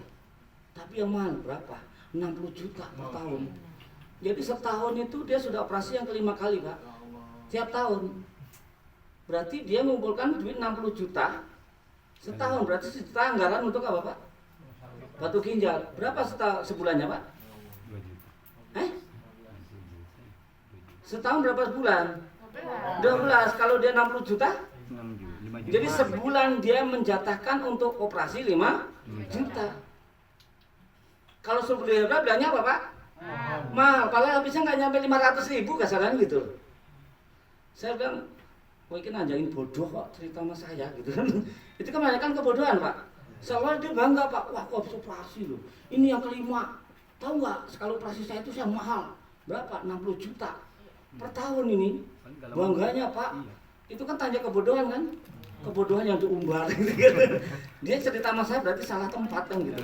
Tapi yang mahal berapa? 60 juta per tahun. Jadi setahun itu dia sudah operasi yang kelima kali Pak. Tiap tahun. Berarti dia mengumpulkan duit 60 juta. Setahun berarti sejuta anggaran untuk apa Pak? Batu ginjal. Berapa sebulannya Pak? 2 juta. Setahun berapa bulan? 12. Kalau dia 60 juta? 6 juta. 5 5 juta. Jadi sebulan dia menjatahkan untuk operasi 5 juta. Kalau sebelum bilangnya apa Pak? Mahal, padahal habisnya nggak nyampe 500.000 kasaran gitu. Saya bilang, wah ini nanjain bodoh kok cerita sama saya gitu kan. Itu kebanyakan kebodohan Pak. Soalnya dia bangga Pak, wah kok habis operasi loh. Ini yang kelima. Tahu nggak, kalau operasi saya itu yang mahal. Berapa? 60 juta per tahun ini. Bangganya Pak. Itu kan tanya kebodohan kan? Kebodohan yang diumbar gitu kan. Dia cerita sama saya berarti salah tempat kan gitu.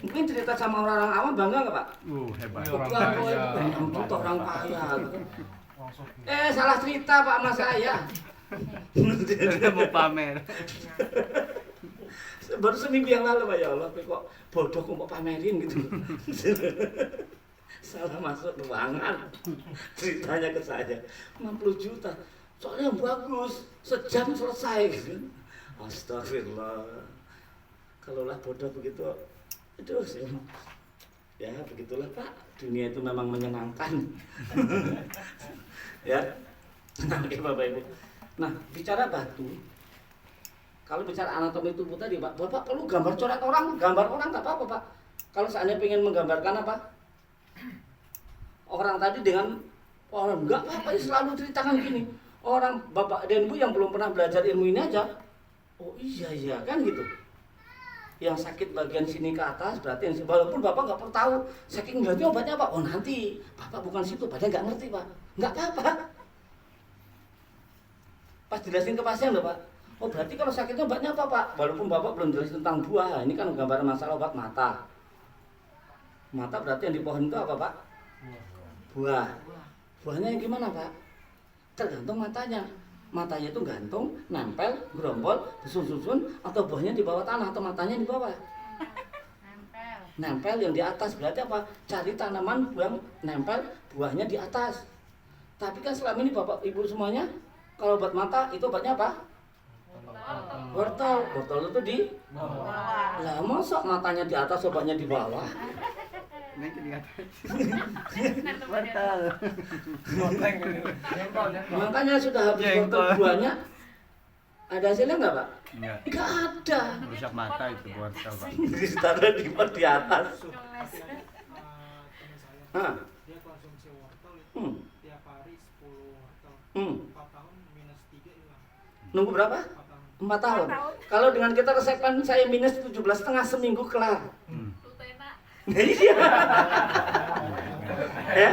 Mungkin cerita sama orang-orang awam bangga nggak Pak? Hebat. Orang Wah, kaya. juta orang kaya gitu. Salah cerita Pak sama saya. Dia mau pamer. Baru seminggu yang lalu Pak, ya Allah kok bodoh kok mau pamerin gitu. Salah masuk ruangan. Ceritanya ke saya 60 juta. Soalnya yang bagus, sejam selesai gitu. Astagfirullah. Kalaulah bodoh begitu, aduh ya begitulah Pak. Dunia itu memang menyenangkan. Ya. Oke Bapak Ibu. Nah, bicara batu. Kalau bicara anatomi tubuh tadi Pak, Bapak perlu gambar coret orang, gambar orang nggak apa-apa Pak. Kalau seandainya pengen menggambarkan apa? Orang tadi dengan orang nggak apa-apa, selalu ceritakan gini. Orang Bapak dan Ibu yang belum pernah belajar ilmu ini aja, oh iya kan gitu. Yang sakit bagian sini ke atas berarti yang walaupun Bapak nggak perlu tahu saking ngerti obatnya apa. Oh nanti Bapak bukan situ, padahal nggak ngerti Pak. Nggak apa-apa. Pas jelasin ke pasien loh Pak. Oh berarti kalau sakitnya obatnya apa Pak? Walaupun Bapak belum jelasin tentang buah, ini kan gambaran masalah obat mata. Mata berarti yang di pohon itu apa Pak? Buah. Buahnya yang gimana Pak? Tergantung matanya. Matanya itu gantung, nempel, gerombol, susun-susun, atau buahnya di bawah tanah, atau matanya di bawah. Nempel. Nempel yang di atas berarti apa? Cari tanaman yang nempel, buahnya di atas. Tapi kan selama ini Bapak Ibu semuanya, kalau buat mata itu obatnya apa? Wortel. Wortel itu di Bawah. lah mosok matanya di atas, obatnya di bawah. Ini di atas. Wortel. Makanya sudah habis Jengkol. wortel buahnya, ada hasilnya nggak Pak? Enggak. Nggak ada. Rusak mata itu wortel Pak. Ditaruh di atas. Cules. Teman saya Hah? dia konsumsi wortel itu Hmm. tiap hari 10 wortel, 4 tahun minus 3 hilang. Nunggu berapa? 4 tahun 4 tahun. 4 tahun. Kalau dengan kita resepkan saya minus 17,5 seminggu kelar. Tutena. Iya. Ya,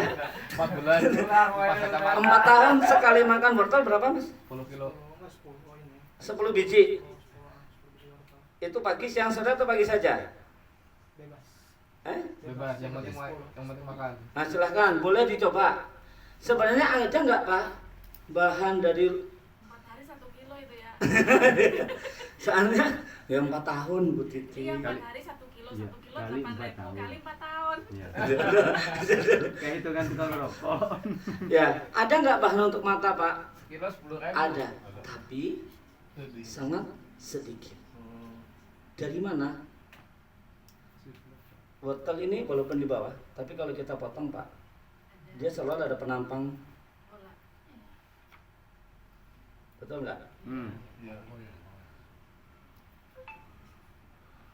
4 bulan. Pas kata 4 tahun sekali makan wortel berapa Mas? 10 kilo. kalau nggak 10 poin ya 10 biji. 10 biji wortel Itu pagi, siang, sore atau pagi saja? bebas. Bebas, yang penting makan. Nah silahkan, boleh dicoba. Sebenarnya ada nggak Pak bahan dari 4 hari 1 kilo itu ya. soalnya ya 4 tahun Bu Titi. Iya 4 hari 1 kilo, Iya, 1 kilo kali 8 4 ribu tahun. kali 4 tahun. Iya. Kayak itu kan tukang rokok. Ya, ada nggak bahan untuk mata Pak? Kilo 10.000. Ada, tapi Jadi. sangat sedikit. Dari mana? Wortel ini walaupun di bawah, tapi kalau kita potong Pak, dia selalu ada penampang. Bola. Betul nggak? Ya.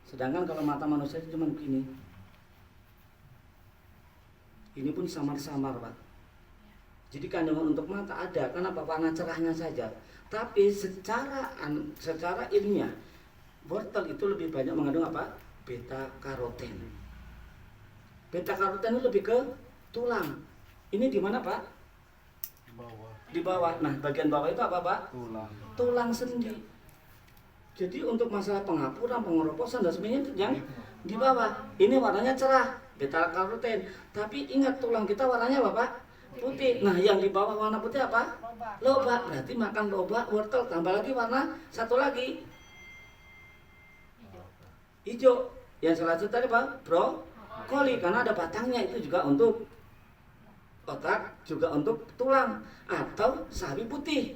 Sedangkan kalau mata manusia itu cuma begini. Ini pun samar-samar Pak. Jadi kandungan untuk mata ada, kenapa? Warna cerahnya saja. Tapi secara ilmiah, wortel itu lebih banyak mengandung apa? Beta karoten. Beta karoten itu lebih ke tulang. Ini di mana Pak? Di bawah. Di bawah. Nah bagian bawah itu apa Pak? Tulang. Tulang sendi. Jadi untuk masalah pengapuran, pengeroposan dan sebagainya itu yang di bawah. Ini warnanya cerah, beta karoten. Tapi ingat tulang kita warnanya apa Pak? Putih. Nah yang di bawah warna putih apa? Loba. Berarti makan loba, wortel, tambah lagi warna satu lagi hijau. Yang selanjutnya tadi Pak? Brokoli. Karena ada batangnya, itu juga untuk otak, juga untuk tulang. Atau sawi putih.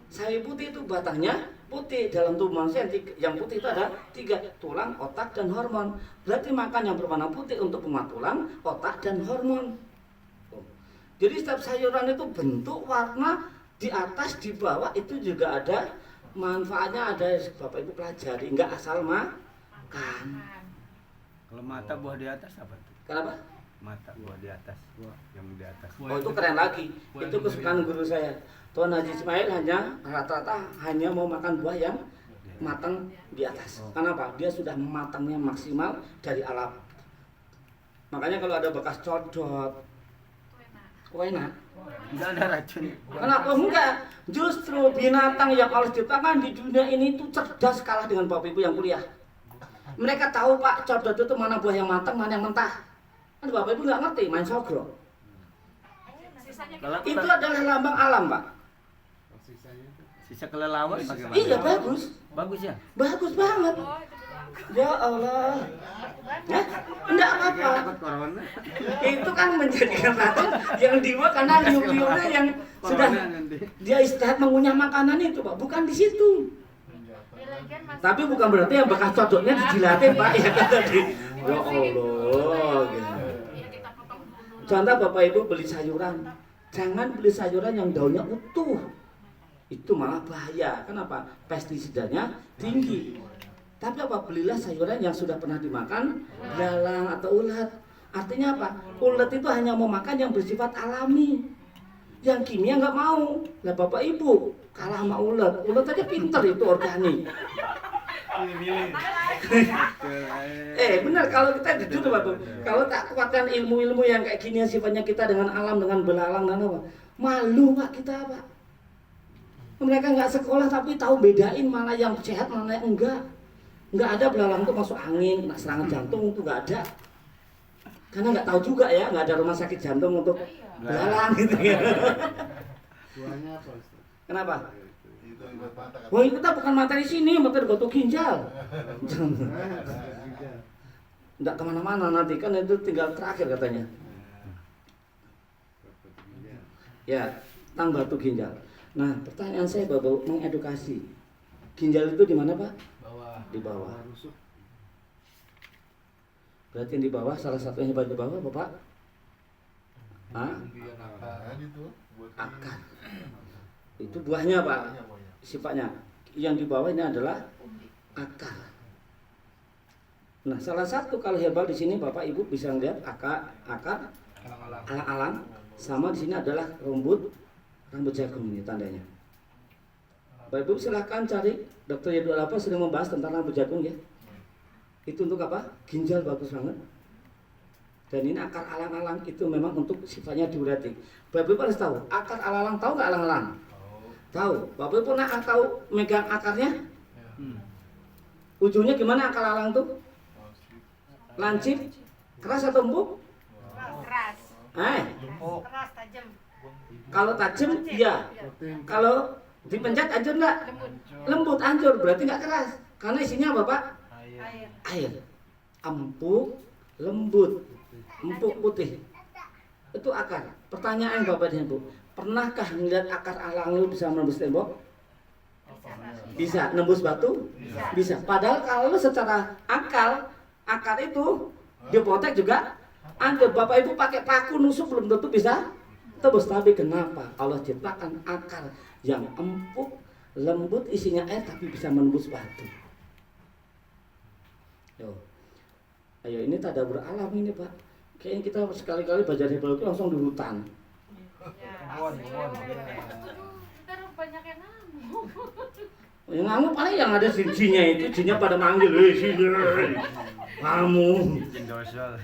Sawi putih itu batangnya putih. Dalam tubuh manusia yang putih itu ada 3, tulang, otak, dan hormon. Berarti makan yang berwarna putih untuk penguat tulang, otak, dan hormon. Jadi setiap sayuran itu bentuk, warna, di atas, di bawah itu juga ada manfaatnya ada, Bapak Ibu pelajari, nggak asal makan. Kalau mata buah di atas apa tuh? Kenapa? Mata buah di atas, yang di atas. Oh itu keren lagi. Itu kesukaan guru saya. Tuan Haji Ismail rata-rata hanya mau makan buah yang matang di atas. Kenapa? Dia sudah matangnya maksimal dari alam. Makanya kalau ada bekas codot, enak. Enggak ada racun. Kenapa enggak? Justru binatang yang Allah ciptakan di dunia ini itu cerdas kalah dengan Bapak Ibu yang kuliah. Mereka tahu Pak, codot itu mana buah yang matang, mana yang mentah. Kan Bapak Ibu nggak ngerti, main sogro. Sisanya Kalau Itu adalah lambang alam Pak. Sisanya itu sisa kelelawar bagaimana? Iya bagus, Bagus ya? bagus banget. oh itu Ya Allah. Hah? Enggak apa-apa. Takut corona. Itu kan menjadikan racun yang dibuat karena liur-liurnya yang sudah Corona nanti. dia istirahat mengunyah makanan itu Pak, bukan di situ. Lagian masih Tapi bukan berarti yang bekas codotnya dijilatin Pak, ya kan tadi. Ya Allah. Gitu. ya kita potong dulu. Contoh Bapak Ibu beli sayuran, jangan beli sayuran yang daunnya utuh. Itu malah bahaya. Kenapa? Pestisidanya tinggi. Tapi apa? Belilah sayuran yang sudah pernah dimakan belalang atau ulat. Artinya apa? Ulat itu hanya mau makan yang bersifat alami. Yang kimia nggak mau. Lah Bapak Ibu kalah sama ulat. Ulat aja pinter itu organik. Benar kalau kita jujur Bapak. Kalau tak kuatkan ilmu-ilmu yang kayak gini sifatnya kita dengan alam, dengan belalang dan apa? Malu Pak kita Pak. Mereka nggak sekolah tapi tahu bedain mana yang sehat mana yang enggak. Nggak ada belalang tuh masuk angin, kena serangan jantung itu nggak ada. Karena nggak tahu juga ya, nggak ada rumah sakit jantung untuk belalang gitu ya. buahnya apa Ustaz? Kenapa? Itu yang buat mata kan. Wah kita bukan materi sini, materi batu ginjal. Nggak kemana-mana nanti kan itu tinggal terakhir katanya. Ya, tentang batu ginjal. Nah, pertanyaan saya Bapak mengedukasi. Ginjal itu di mana Pak? Bawah. Di bawah. Rusuk. Berarti yang di bawah salah satunya di bawah Bapak? Hah? Kemudian akar. Nah, itu buat Akar. Itu buahnya Pak. buahnya. Sifatnya. Yang di bawah ini adalah akar. Nah, salah satu kalau herbal di sini Bapak Ibu bisa lihat akar Alang-alang. alang-alang, sama di sini adalah rambut jagung ini tandanya. Bapak Ibu silahkan cari Dr. Yadul apa sering membahas tentang rambut jagung ya. Itu untuk apa? Ginjal bagus banget. Dan ini akar alang-alang itu memang untuk sifatnya diuretik. Bapak Ibu harus tahu, akar alang-alang tahu nggak alang-alang? Tahu. Bapak Ibu pernah tahu megang akarnya? Ujungnya gimana akar alang tuh? Lancip? Keras atau empuk? Keras. Keras tajam. Kalau tajam, iya. Kalau dipencet hancur nggak? Lembut. Lembut hancur, berarti nggak keras. Karena isinya apa Pak? Air. Air. Empuk, lembut, empuk putih. Itu akar. Pertanyaan Bapak dan Ibu, pernahkah melihat akar alang itu bisa menembus tembok? Bisa. Nembus batu? Bisa. Padahal kalau secara akar itu dipotek juga hancur. Bapak Ibu pakai paku nusuk belum tentu bisa tebus. Tapi kenapa Allah ciptakan akar yang empuk, lembut, isinya air tapi bisa menembus batu? Yo. Ayo ini tadabbur alam ini Pak. Kayaknya kita sekali-kali belajar herbal itu langsung di hutan. Ya. Kebun. Ntar banyak yang ngamuk. Yang ngamuk paling yang ada jinnya itu, jinnya pada manggil, sini, kamu. Izin dorsal.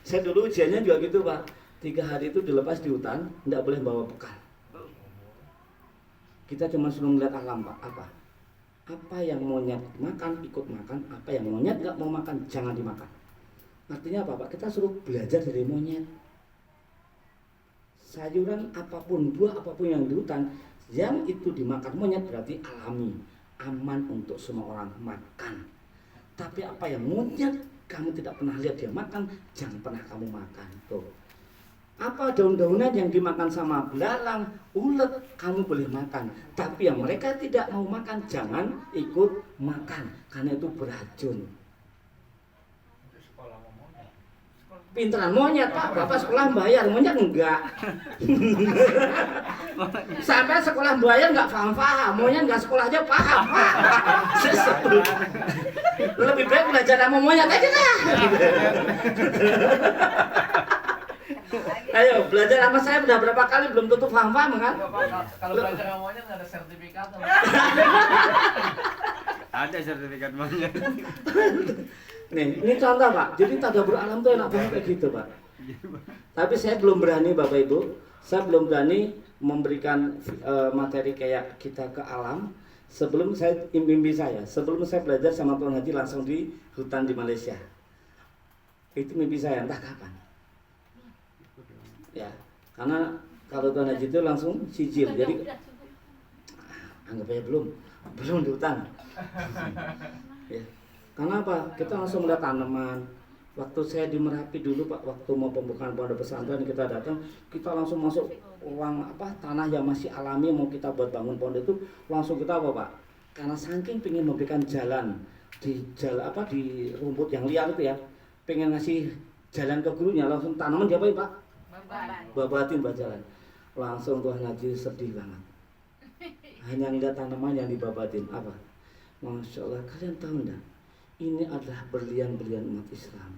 Saya dulu ujiannya juga gitu Pak. 3 hari itu dilepas di hutan, tidak boleh bawa bekal. Kita cuma suruh melihat alam Pak. Apa yang monyet makan ikut makan, apa yang monyet nggak mau makan jangan dimakan. Artinya apa Pak? Kita suruh belajar dari monyet. Sayuran apapun, buah apapun yang di hutan, yang itu dimakan monyet berarti alami, aman untuk semua orang makan. Tapi apa yang monyet kamu tidak pernah lihat dia makan, jangan pernah kamu makan. Tuh. Apa daun-daunan yang dimakan sama belalang, ulet, kamu boleh makan. Tapi yang mereka tidak mau makan, jangan ikut makan. Karena itu beracun. Pinteran monyet Pak, Bapak sekolah bayar, monyet enggak. Sampai sekolah bayar enggak paham-paham, monyet enggak sekolah aja paham Pak. Lebih baik belajar sama monyet aja lah. Ayo belajar sama saya udah berapa kali belum tentu paham-paham kan? Kalau belajar sama monyet nggak ada sertifikat. Ada sertifikat monyet. Nih, ini contoh Pak. Jadi tadabbur alam tuh enak banget kayak gitu Pak. Tapi saya belum berani Bapak Ibu, saya belum berani memberikan materi kayak kita ke alam sebelum saya mimpi saya. Sebelum saya belajar sama Tuan Haji langsung di hutan di Malaysia. Itu mimpi saya entah kapan. Ya, karena kalau Tuan Haji itu langsung sijil. Jadi anggap aja belum di hutan. Ya. Karena apa? Kita langsung melihat tanaman. Waktu saya di Merapi dulu Pak, waktu mau pembukaan pondok pesantren kita datang, kita langsung masuk ruang tanah yang masih alami mau kita buat bangun pondok itu, langsung kita apa Pak? Karena saking pengen memberikan jalan di rumput yang liar itu ya, pengen ngasih jalan ke gurunya, langsung tanaman diapain Pak? Babatin jalan. Langsung Tuhan Haji sedih banget. Hanya ngeliat tanaman yang dibabatin apa? Masya Allah, kalian tahu enggak? Ini adalah berlian-berlian umat Islam.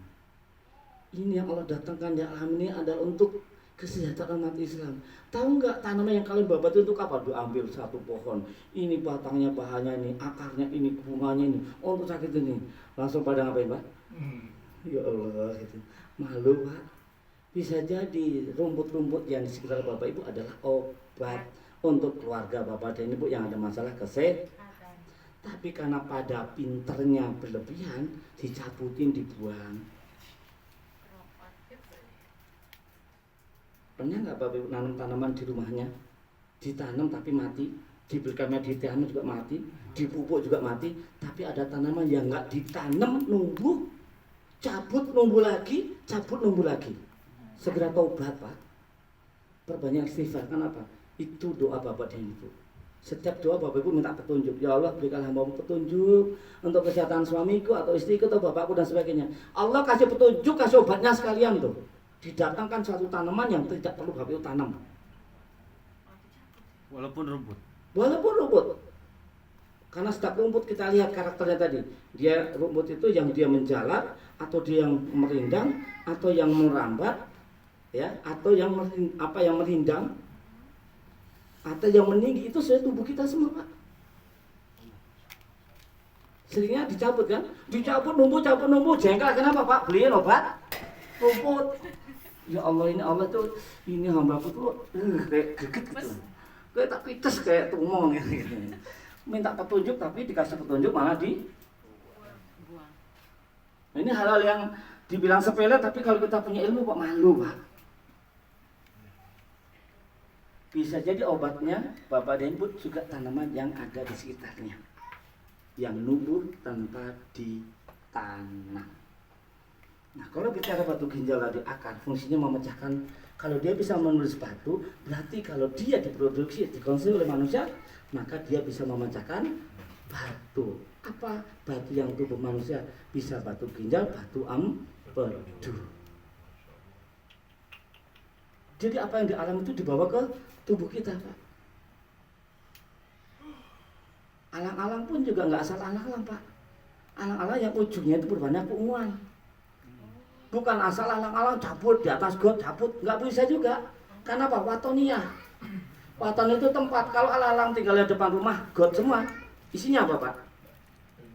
Ini yang Allah datangkan di alam ini adalah untuk kesejahteraan umat Islam. Tahu nggak tanaman yang kalian babat itu apa? Diambil satu pohon. Ini batangnya, bahannya ini, akarnya ini, bunganya ini. Untuk sakit ini. Langsung pada ngapain Pak? Ya Allah, gitu. Malu Pak. Bisa jadi rumput-rumput yang di sekitar Bapak Ibu adalah obat untuk keluarga Bapak dan Ibu yang ada masalah kesehatan. Tapi karena pada pinternya berlebihan, dicabutin, dibuang. Pernah nggak Bapak Ibu nanam tanaman di rumahnya? Ditanam tapi mati, diberikan media ditanam juga mati, dipupuk juga mati. Tapi ada tanaman yang nggak ditanam, numbuh, cabut, numbuh lagi, cabut, numbuh lagi. Segera taubat Pak. Perbanyak istighfar. Kenapa? Itu doa Bapak dan Ibu. Setiap doa Bapak Ibu minta petunjuk. Ya Allah berikan hamba-Mu petunjuk untuk kesehatan suamiku atau istriku atau bapakku dan sebagainya. Allah kasih petunjuk, kasih obatnya sekalian tuh. Didatangkan suatu tanaman yang tidak perlu Bapak Ibu tanam. Walaupun rumput. Walaupun rumput. Karena setiap rumput kita lihat karakternya tadi. Dia rumput itu yang dia menjalar atau dia yang merindang atau yang merambat ya, atau yang merindang atau yang meninggi, itu sesuai tubuh kita semua Pak. Seringnya dicabut kan? Dicabut numbuh, jengkel. Kenapa Pak? Beliin obat rumput. Ya Allah, ini Allah tuh, ini hamba-Ku tuh kayak greget gitu. Kayak tak pites kayak tumong gitu. Minta petunjuk tapi dikasih petunjuk malah di. Ini hal-hal yang dibilang sepele tapi kalau kita punya ilmu kok malu Pak. Bisa jadi obatnya Bapak dan Ibu juga tanaman yang ada di sekitarnya, yang numbuh tanpa ditanam. Nah kalau bicara batu ginjal tadi akar, fungsinya memecahkan. Kalau dia bisa menulis batu, berarti kalau dia diproduksi, dikonsumsi oleh manusia, maka dia bisa memecahkan batu. Apa batu yang tubuh manusia? Bisa batu ginjal, batu empedu. Jadi apa yang di alam itu dibawa ke tubuh kita Pak. Alang-alang pun juga nggak asal alang-alang Pak. Alang-alang yang ujungnya itu berbanyak keunguan. Bukan asal alang-alang cabut di atas got cabut, nggak bisa juga. Karena apa? Watonia. Waton itu tempat kalau alang-alang tinggal di depan rumah got semua. Isinya apa Pak?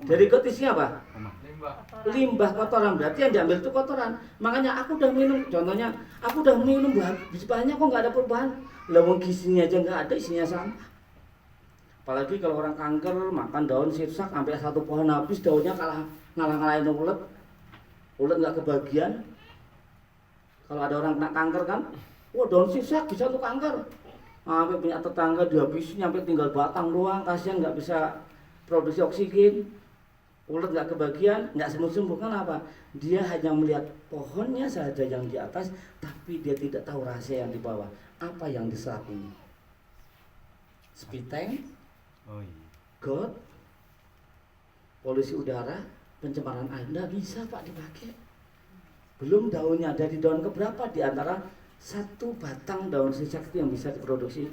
Dari got isinya apa? Limbah kotoran, berarti yang diambil itu kotoran. Makanya aku udah minum, contohnya aku udah minum banyak kok nggak ada perubahan. Lawang gizinya aja nggak ada, isinya sama. Apalagi kalau orang kanker makan daun sirsak sampai satu pohon habis, daunnya ngalah-ngalahin ulet. Ulet nggak kebagian. Kalau ada orang kena kanker kan, wah daun sirsak bisa untuk kanker. Sampai punya tetangga dihabisin sampai tinggal batang doang, kasihan nggak bisa produksi oksigen. Ulet nggak kebagian, nggak sembuh-sembuh. Kenapa? Dia hanya melihat pohonnya saja yang di atas, tapi dia tidak tahu rahasia yang di bawah. Apa yang diserap ini? Speed tank, got, polusi udara, pencemaran air, nggak bisa Pak dipakai. Belum daunnya, dari daun keberapa di antara satu batang daun sisak itu yang bisa diproduksi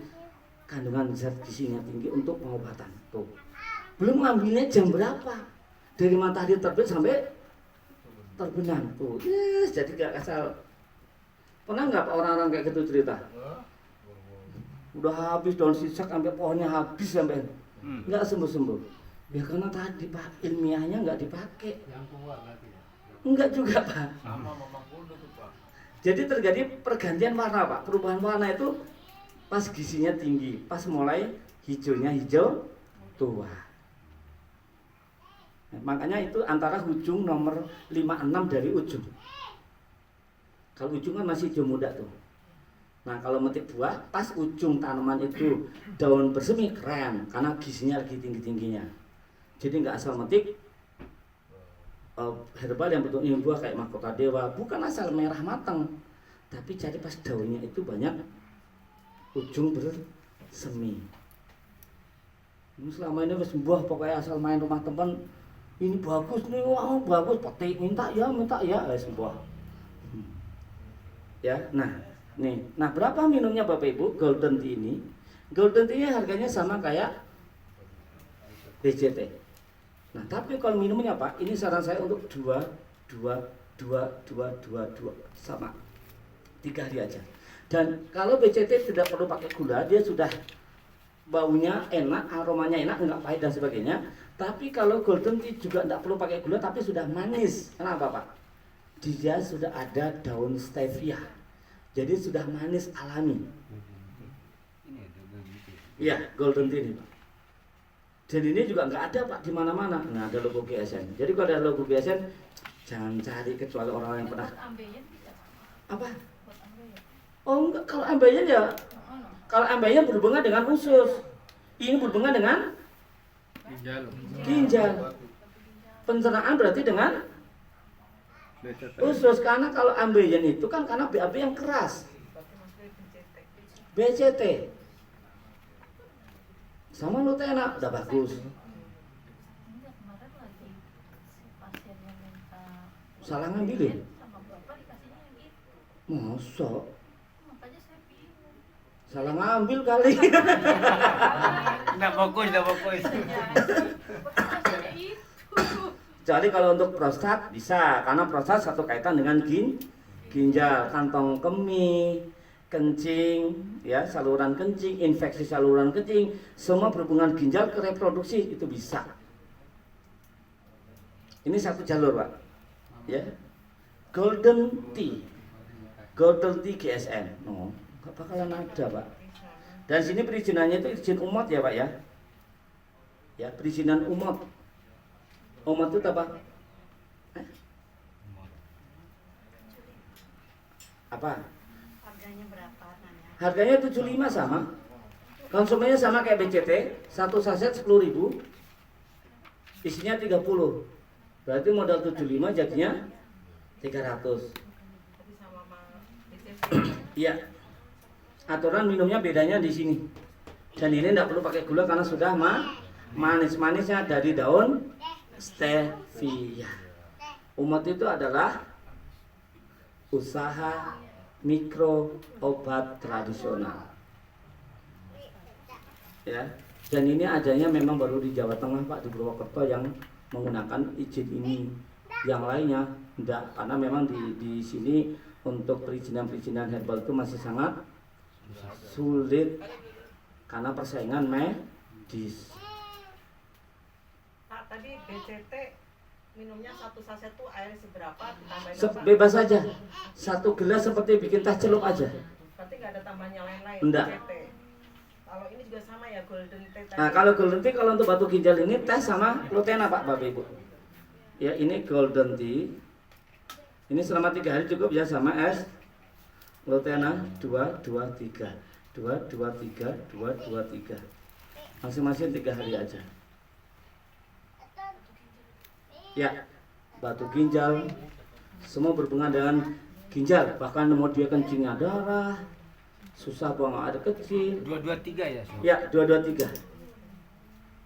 kandungan zat gizinya tinggi untuk pengobatan. Tuh. Belum ngambilnya jam berapa? Dari matahari terbit sampai terbenam. Tuh. Yes, jadi gak asal. Pernah nggak orang-orang kayak gitu cerita? Udah habis daun sisak sampai pohonnya habis sampai nggak sembuh-sembuh. Ya karena tadi Pak ilmiahnya nggak dipakai. Yang tua berarti ya. Enggak juga Pak. Sama Mama Kudu tuh Pak. Jadi terjadi pergantian warna Pak. Perubahan warna itu pas gizinya tinggi, pas mulai hijaunya hijau tua. Nah, makanya itu antara ujung nomor 56 dari ujung. Kalau ujung kan masih hijau muda tuh. Nah kalau metik buah, pas ujung tanaman itu daun bersemi keren, karena gizinya lagi tinggi-tingginya. Jadi nggak asal metik herbal yang bentuknya buah kayak mahkota dewa, bukan asal merah matang, tapi cari pas daunnya itu banyak ujung bersemi. Ini selama ini wis buah pokoknya asal main rumah teman, ini bagus nih, wah bagus, petik minta ya, wis buah. Ya, nah berapa minumnya Bapak Ibu golden tea ini? Golden tea harganya sama kayak BCT. Nah tapi kalau minumnya Pak, ini saran saya untuk dua sama 3 hari aja. Dan kalau BCT tidak perlu pakai gula, dia sudah baunya enak, aromanya enak, enggak pahit dan sebagainya. Tapi kalau golden tea juga enggak perlu pakai gula, tapi sudah manis. Kenapa Pak? Dia sudah ada daun stevia. Jadi sudah manis alami. Ini ada gitu. Iya, golden tea ini Pak. Dan ini juga nggak ada Pak di mana-mana. Nah ada logo GSN. Jadi kalau ada logo GSN, jangan cari kecuali orang yang pernah. Buat ambeien bisa Pak. Apa? Buat ambeien. Oh enggak, kalau ambeien ya, kalau ambeien berhubungan dengan usus. Ini berhubungan dengan ginjal. Pencernaan berarti dengan usus, karena kalau ambeien itu kan karena BAB yang keras. Berarti maksudnya BCT sama Lutena udah bagus. Enggak, kemarin lagi si pasien yang minta Salah ngambilin. sama bapak dikasihnya yang itu. Masa Makanya saya bingung. salah ngambil kali. Nggak fokus. Bapak dikasihnya itu. Jadi kalau untuk prostat bisa, karena prostat satu kaitan dengan ginjal, kantong kemih, kencing, ya saluran kencing, infeksi saluran kencing, semua berhubungan ginjal ke reproduksi itu bisa. Ini satu jalur Pak, ya. Golden tea GSN, no, nggak bakalan ada Pak. Dan sini perizinannya itu izin umat ya Pak ya, ya perizinan umat. Umat itu apa? Apa? harganya berapa nanya? Harganya 75 sama. Konsumennya sama kayak BCT, satu saset 10.000. Isinya 30. Berarti modal 75 jadinya 300. Tapi sama BCT. Iya. Aturan minumnya bedanya di sini. Dan ini tidak perlu pakai gula karena sudah manis-manisnya dari daun stevia. Umat itu adalah usaha mikro obat tradisional. Ya. Dan ini adanya memang baru di Jawa Tengah Pak, di Purwokerto yang menggunakan izin ini. Yang lainnya enggak, karena memang di sini untuk perizinan herbal itu masih sangat sulit karena persaingan medis. Pak, tadi BCT minumnya satu saset tuh air seberapa ditambahin apa? Bebas saja. Satu gelas seperti bikin teh celup aja. Berarti nggak ada tambahannya lain-lain. Enggak. BCT. Kalau ini juga sama ya golden tea tadi. Nah kalau golden tea, kalau untuk batu ginjal ini teh sama Lutena Pak Bapak Ibu. Ya ini golden tea. Ini selama 3 hari cukup ya, sama es Lutena 223. 223, 223. Masing-masing 3 hari aja. Ya, batu ginjal semua berhubungan dengan ginjal, bahkan mau dia kencingnya darah, susah buang air kecil. 223 ya. Ya, 223.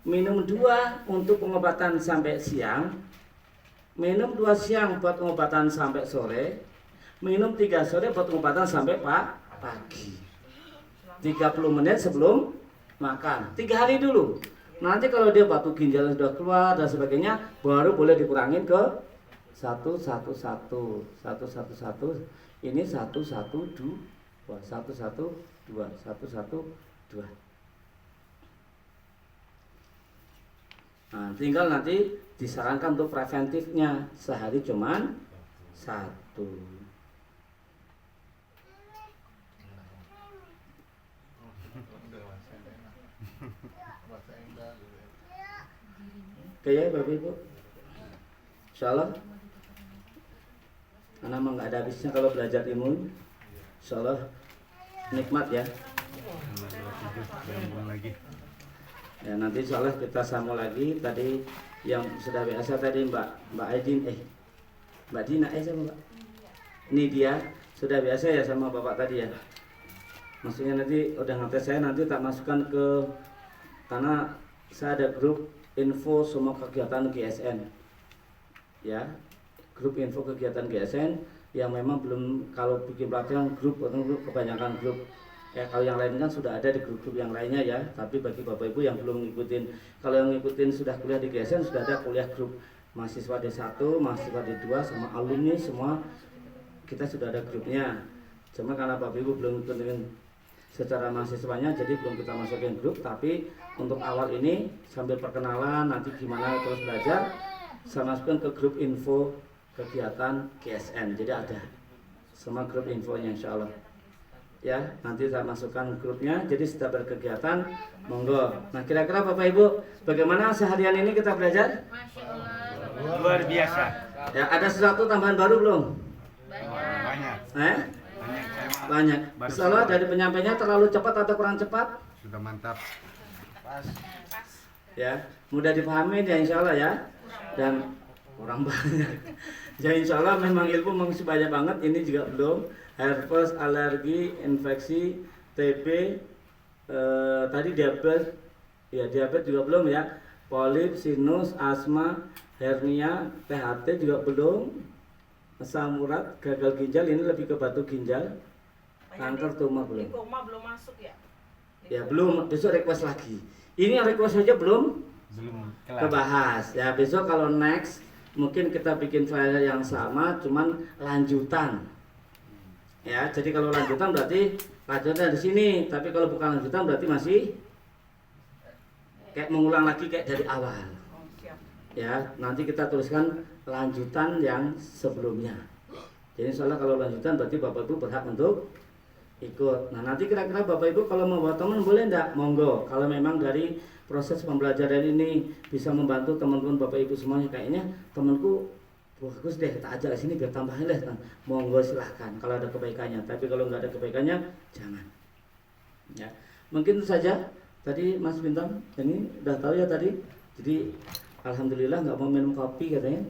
Minum 2 untuk pengobatan sampai siang. minum 2 siang buat pengobatan sampai sore, minum 3 sore buat pengobatan sampai pagi. 30 menit sebelum makan, 3 hari dulu. Nanti kalau dia batu ginjal sudah keluar dan sebagainya, baru boleh dikurangin ke 1, 1, 1, 1, 1, 1. Ini 1, 1, 2, 1, 1, 2, 1, 1, 2. Nah, tinggal nanti disarankan untuk preventifnya sehari cuman 1. Oke ya Bapak Ibu, insyaallah karena memang nggak ada habisnya kalau belajar ilmu, insyaallah nikmat ya. Lagi. Ya nanti insyaallah kita sambung lagi tadi yang sudah biasa tadi Mbak Aidin Mbak Dina sama Mbak. Ini dia sudah biasa ya sama Bapak tadi ya. Maksudnya nanti udah ngetes saya nanti tak masukkan ke, karena saya ada grup info semua kegiatan GSN ya, grup info kegiatan GSN yang memang belum, kalau bikin pelatihan grup kebanyakan grup ya, kalau yang lain kan sudah ada di grup-grup yang lainnya ya, tapi bagi Bapak Ibu yang belum ngikutin, kalau yang ngikutin sudah kuliah di GSN sudah ada kuliah grup mahasiswa D1, mahasiswa D2 sama alumni semua kita sudah ada grupnya. Cuma karena Bapak Ibu belum ngikutin secara mahasiswanya jadi belum kita masukin grup, tapi untuk awal ini sambil perkenalan nanti gimana terus belajar saya masukkan ke grup info kegiatan GSN, jadi ada semua grup infonya insyaallah ya, nanti saya masukkan grupnya, jadi setiap berkegiatan monggo. Nah kira-kira Bapak Ibu bagaimana seharian ini kita belajar? Masya Allah. Luar biasa. Ya ada sesuatu tambahan baru belum? Banyak. Banyak. Insyaallah dari penyampainya terlalu cepat atau kurang cepat? Sudah mantap. Ya mudah dipahami ya insyaallah ya, dan kurang banyak ya insyaallah memang ilmu masih banyak banget. Ini juga belum herpes, alergi, infeksi, TB, tadi diabetes ya, diabetes juga belum ya, polip, sinus, asma, hernia, THT juga belum, asam urat, gagal ginjal, ini lebih ke batu ginjal, kanker tumor belum. Lipoma belum masuk ya? Ya belum, besok request lagi. Ini yang request saja belum kelar. kebahas. Ya besok kalau next mungkin kita bikin file yang sama, cuman lanjutan. Ya, jadi kalau lanjutan berarti lanjutan di sini. Tapi kalau bukan lanjutan berarti masih kayak mengulang lagi kayak dari awal. Oh, siap. Ya, nanti kita tuliskan lanjutan yang sebelumnya. Jadi soalnya kalau lanjutan berarti Bapak Ibu berhak untuk ikut. Nah nanti kira-kira Bapak Ibu kalau mau bawa teman boleh enggak? Monggo. Kalau memang dari proses pembelajaran ini bisa membantu teman-teman Bapak Ibu semuanya, kayaknya temanku bagus deh, tak ajak sini biar tambahin deh. Monggo silahkan kalau ada kebaikannya. Tapi kalau nggak ada kebaikannya jangan. Ya mungkin itu saja. Tadi Mas Bintang ini udah tahu ya tadi. Jadi alhamdulillah nggak mau minum kopi katanya.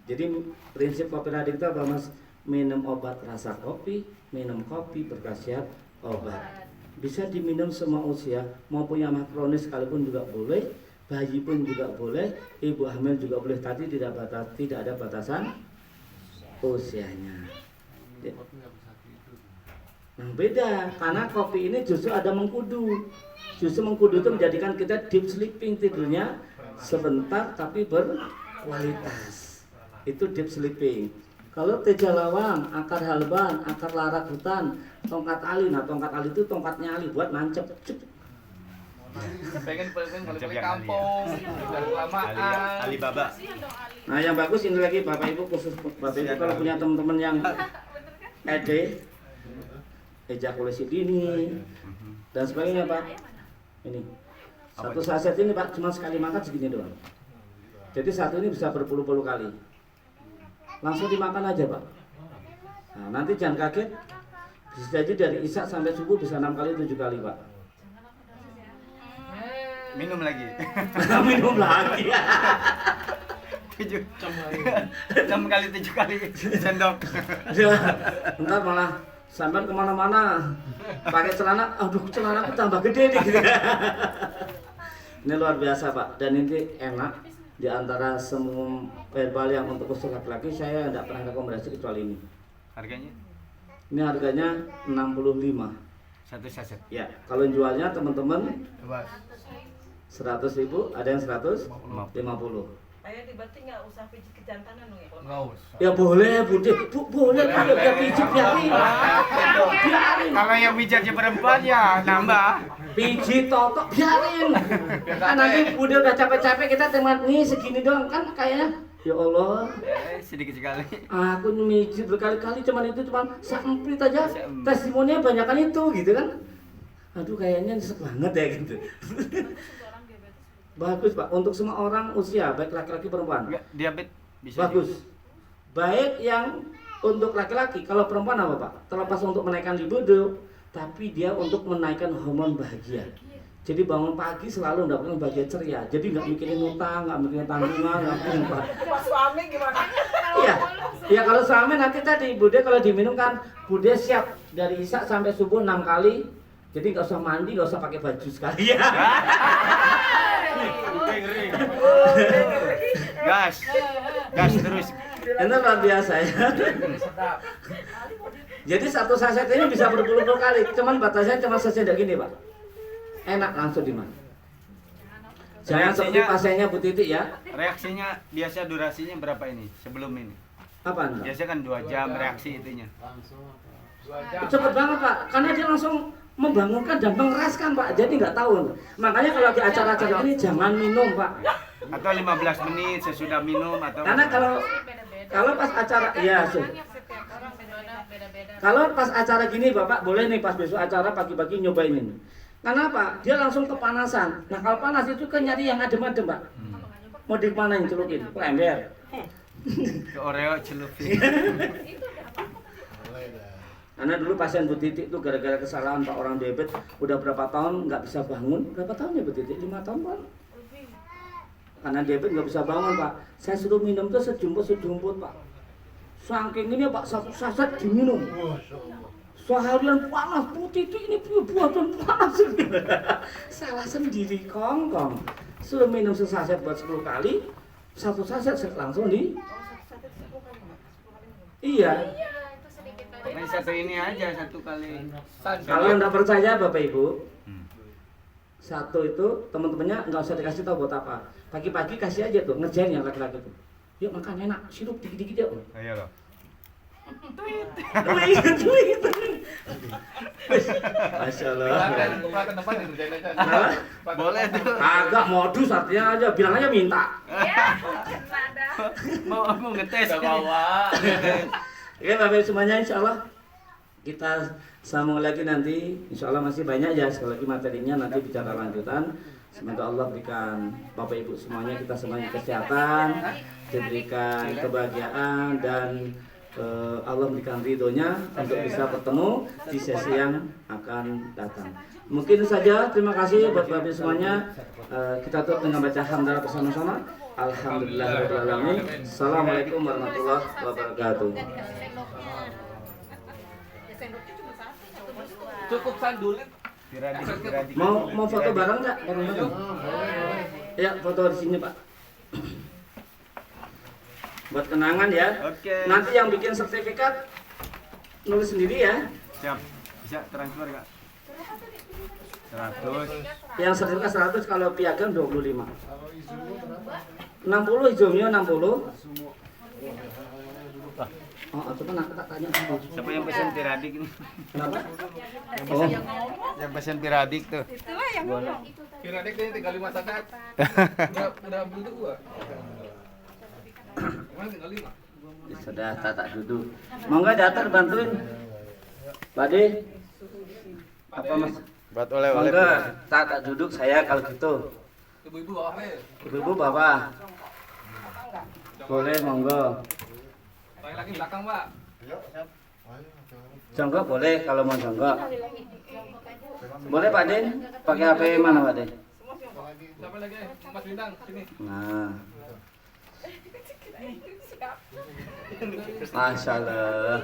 Jadi prinsip kopi rading itu apa Mas? Minum obat rasa kopi, minum kopi berkhasiat obat. Bisa diminum semua usia, mau punya mah kronis sekalipun juga boleh, bayi pun juga boleh, ibu hamil juga boleh. Tadi tidak ada batasan usianya. Kopi nggak bisa tidur. Nah beda, karena kopi ini justru ada mengkudu. Justru mengkudu itu menjadikan kita deep sleeping, tidurnya sebentar tapi berkualitas. Itu deep sleeping. Kalau teh jalawang, akar halban, akar larak hutan, tongkat ali. Nah tongkat ali itu tongkatnya ali buat nancep. pengen balik Macam ke yang kampung udah kelamaan. Alibaba. Nah yang bagus ini lagi Bapak Ibu, khusus Bapak Ibu kalau punya teman-teman yang ED, ejakulasi dini dan sebagainya Pak. Ini satu saset ini Pak cuma sekali makan segini doang. Jadi satu ini bisa berpuluh-puluh kali. Langsung dimakan aja Pak. Nah nanti jangan kaget, bisa jadi dari isya sampai subuh bisa 6 kali 7 kali Pak. Minum lagi. Minum lagi. 6 kali 7 kali sendok. Entar malah sampai kemana-mana pakai celana, aduh celanaku tambah gede nih gitu. Ini luar biasa Pak, dan ini enak, Di antara semua herbal yang untuk khusus laki-laki saya tidak pernah rekomendasi kecuali ini. Harganya Ini harganya 65. satu saset. Ya, kalau jualnya teman-teman 100.000, ada yang 150. Kayak berarti nggak usah pijit kejantanan dong ya? Nggak usah. Ya boleh, Bude. Boleh kalau dia pijit biarin. Biarin. Kalau yang pijatnya perempuan ya nambah. Pijit totok biarin. Kan nanti Bude udah capek-capek kita teman nih segini doang kan kayaknya. Ya Allah, Sedikit sekali. aku mijit berkali-kali cuman itu cuman semprit aja. Testimoninya banyak kan itu gitu kan. Aduh kayaknya nyesek banget ya gitu. Bagus Pak, untuk semua orang usia, baik laki-laki perempuan. Enggak, diabetes bisa. Bagus. Baik yang untuk laki-laki, kalau perempuan apa Pak? Terlepas untuk menaikkan libido, tapi dia untuk menaikkan hormon bahagia. Jadi bangun pagi selalu mendapatkan bahagia ceria. Jadi nggak mikirin utang, nggak mikirin tanggungan, nggak mikirin Pak. Pas suami gimana? Iya, ya kalau suami nanti tadi Bude kalau diminum kan Bude siap dari isya sampai subuh 6 kali. Jadi nggak usah mandi, nggak usah pakai baju sekali ya. Gas. Gas terus. Itu luar biasa ya. Jadi satu saset ini bisa berpuluh-puluh kali. Cuman batasnya cuma sesendok gini Pak. Enak langsung dimakan. Jangan seperti Reaksinya- pasiennya Bu Titik ya. Reaksinya biasa durasinya berapa ini sebelum ini? Apa enggak? Biasa kan 2 jam reaksi itunya. Langsung apa? 2 jam. Cepet banget Pak, karena dia langsung membangunkan dan mengeraskan Pak. Jadi nggak tahu. Makanya kalau di acara-acara ini jangan minum Pak. Atau 15 menit sesudah minum atau Karena kalau pas acara, iya Su. Setiap orang beda-beda. Kalau pas acara gini Bapak boleh nih pas besok acara pagi-pagi nyobain ini. Karena apa? Dia langsung kepanasan. Nah kalau panas itu kan nyari yang adem-adem Pak. Mau dipanain celukin, kok ember. ke Oreo celupin. Mulai dah. Karena dulu pasien Bu Titik itu gara-gara kesalahan Pak orang diabetes udah berapa tahun nggak bisa bangun. Berapa tahun ya Bu Titik? 5 tahun Pak. Karena diabetes nggak bisa bangun Pak. Saya suruh minum tuh sejumput Pak. Saking ini Pak, satu saset diminum. Masya Allah. Seharian panas, Bu Titik ini buatan panas. Salah sendiri kongkong. Suruh minum sesaset buat 10 kali, satu saset langsung di. Iya. Itu sedikit banget. Main satu ini aja satu kali. Kalau nggak percaya Bapak Ibu, Hmm. satu itu teman-temannya nggak usah dikasih tahu buat apa. Pagi-pagi kasih aja tuh ngerjain yang laki-laki tuh. Yuk makan enak, sirup dikit-dikit yuk. Ayo loh. Duit. Masya Allah. Pelatihan depan dikerjain aja. Hah? Boleh tuh. Agak modus artinya aja, bilang aja minta. Ya, nada. Mau ngetes. Udah bawa. Oke Bapak Ibu semuanya, insya Allah kita sambung lagi nanti. Insya Allah masih banyak ya sekali lagi materinya nanti bicara lanjutan. Semoga Allah berikan Bapak Ibu semuanya, kita semuanya kesehatan, diberikan kebahagiaan dan Allah berikan ridhonya untuk bisa bertemu di sesi yang akan datang. Mungkin saja, terima kasih buat Bapak Ibu semuanya. Kita tutup dengan baca hamdalah bersama-sama. Alhamdulillahirobbilalamin. Assalamualaikum warahmatullahi wabarakatuh. Sendoknya cuma satu berdua. Cukup sandulit. Piradik. Mau foto bareng nggak? Bareng-bareng. Ya foto di sini Pak. Buat kenangan ya. Oke. Nanti yang bikin sertifikat nulis sendiri ya. Siap. Bisa transfer enggak? 100. Yang sertifikat 100, kalau piagam 25. Kalau isumu berapa? 60 hijaunya 60. Isumu. Oh, coba nak tak tanya dulu. Siapa yang pesan piradik ini? Kenapa? Oh, Yang pesan piradik tuh. Piradik ini tinggal 5 saset. Udah beli tuh gua. Kemarin tinggal 5. ya sudah tak duduk. Mau nggak datang bantuin? Pak De? Apa Mas? Buat Mau nggak tak duduk saya kalau gitu. Ibu-ibu bawa apa ya? Ibu-ibu bapak. Boleh monggo. Paling lagi belakang, Pak. Yuk, siap. Ayo, jangan. Jonggok boleh kalau mau jonggok. Boleh Pak De? Pakai HP mana Pak De? Siapa lagi? Mas Bintang, sini. Nah. Masya Allah.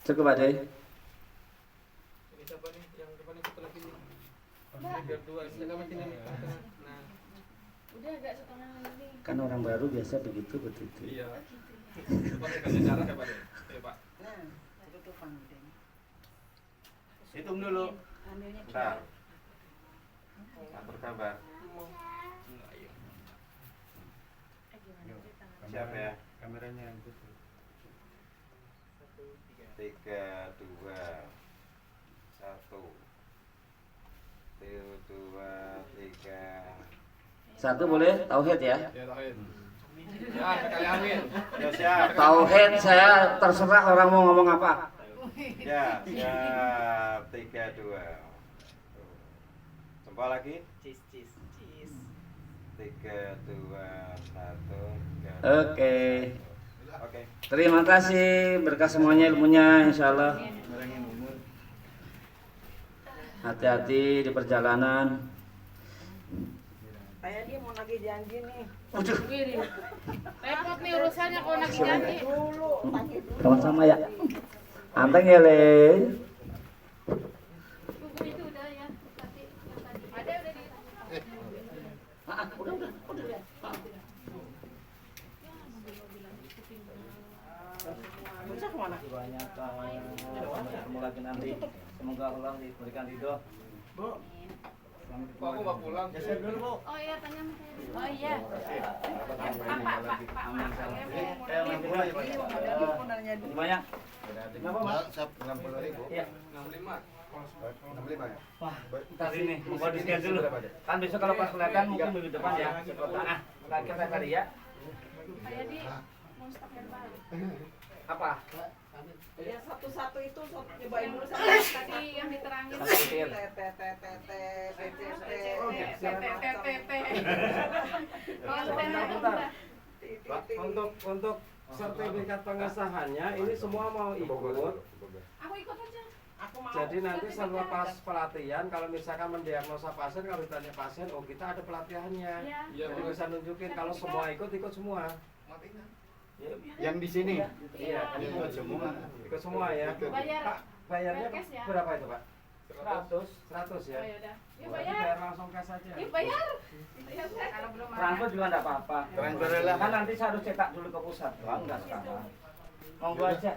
Cukup Pak De? Ini siapa nih? Biar dua, setengah macam ini. Nah, Udah agak setengah ini. Kan orang baru biasa begitu betul. iya. Pakai kasih darah ya Pak? Ya Pak. Hitung dulu. Ambilnya Bentar. Atur gambar. Enggak, iya. Siap ya? Kameranya yang itu. 3, 2, 1. 2, 3. Satu boleh tauhid ya. Ya tauhid. Ya, sekali amin. Ya siap. Tauhid saya terserah orang mau ngomong apa. Ya, siap. 3, 2. Jempol lagi. 3, 2, 1. Oke. Oke. Terima kasih berkah semuanya ilmunya insyaallah. Hati-hati di perjalanan. Kayak dia mau nagih janji nih. Wih, repot nih urusannya kalau nagih janji. Dulu, tagih dulu. Sama-sama ya. Anteng ya, Le. Buku itu udah ya. Tadi yang tadi. Ada udah di. Bocah kemana? Banyak ketemu lagi nanti. Semoga Allah diberikan ridho. Kok aku mau pulang? Geser dulu, Bu. Oh iya, tanya sama saya. Oh iya. Gimana? Pak, siap 60.000. Iya. 65. 65 ya? Wah, ntar ini mau di scan dulu. Kan besok kalau pas kelihatan mungkin minggu depan ya. Ah, kita tadi ya. Saya di mau stok herbal. Apa? Ya satu-satu itu nyobain dulu sama Tadi yang diterangin. Satu butir. Pak, untuk sertifikat pengesahannya ini semua mau ikut. Aku ikut aja. Aku mau. Jadi nanti selepas pelatihan kalau misalkan mendiagnosa pasien, kalau ditanya pasien, oh kita ada pelatihannya. Iya. Iya, Jadi Bu. bisa nunjukin kalau semua ikut semua. Yang di sini. Iya, Ikut semua. Ikut semua ya. Bayar. Pak, bayarnya Bayar cash ya? berapa itu, Pak? 100. 100 ya. Oh yaudah. Yuk Berarti bayar. bayar langsung cash aja. Yuk bayar. Kalau belum transfer juga enggak apa-apa. Transfer lah. Kan nanti saya harus cetak dulu ke pusat. Wah, enggak sekarang. Monggo aja.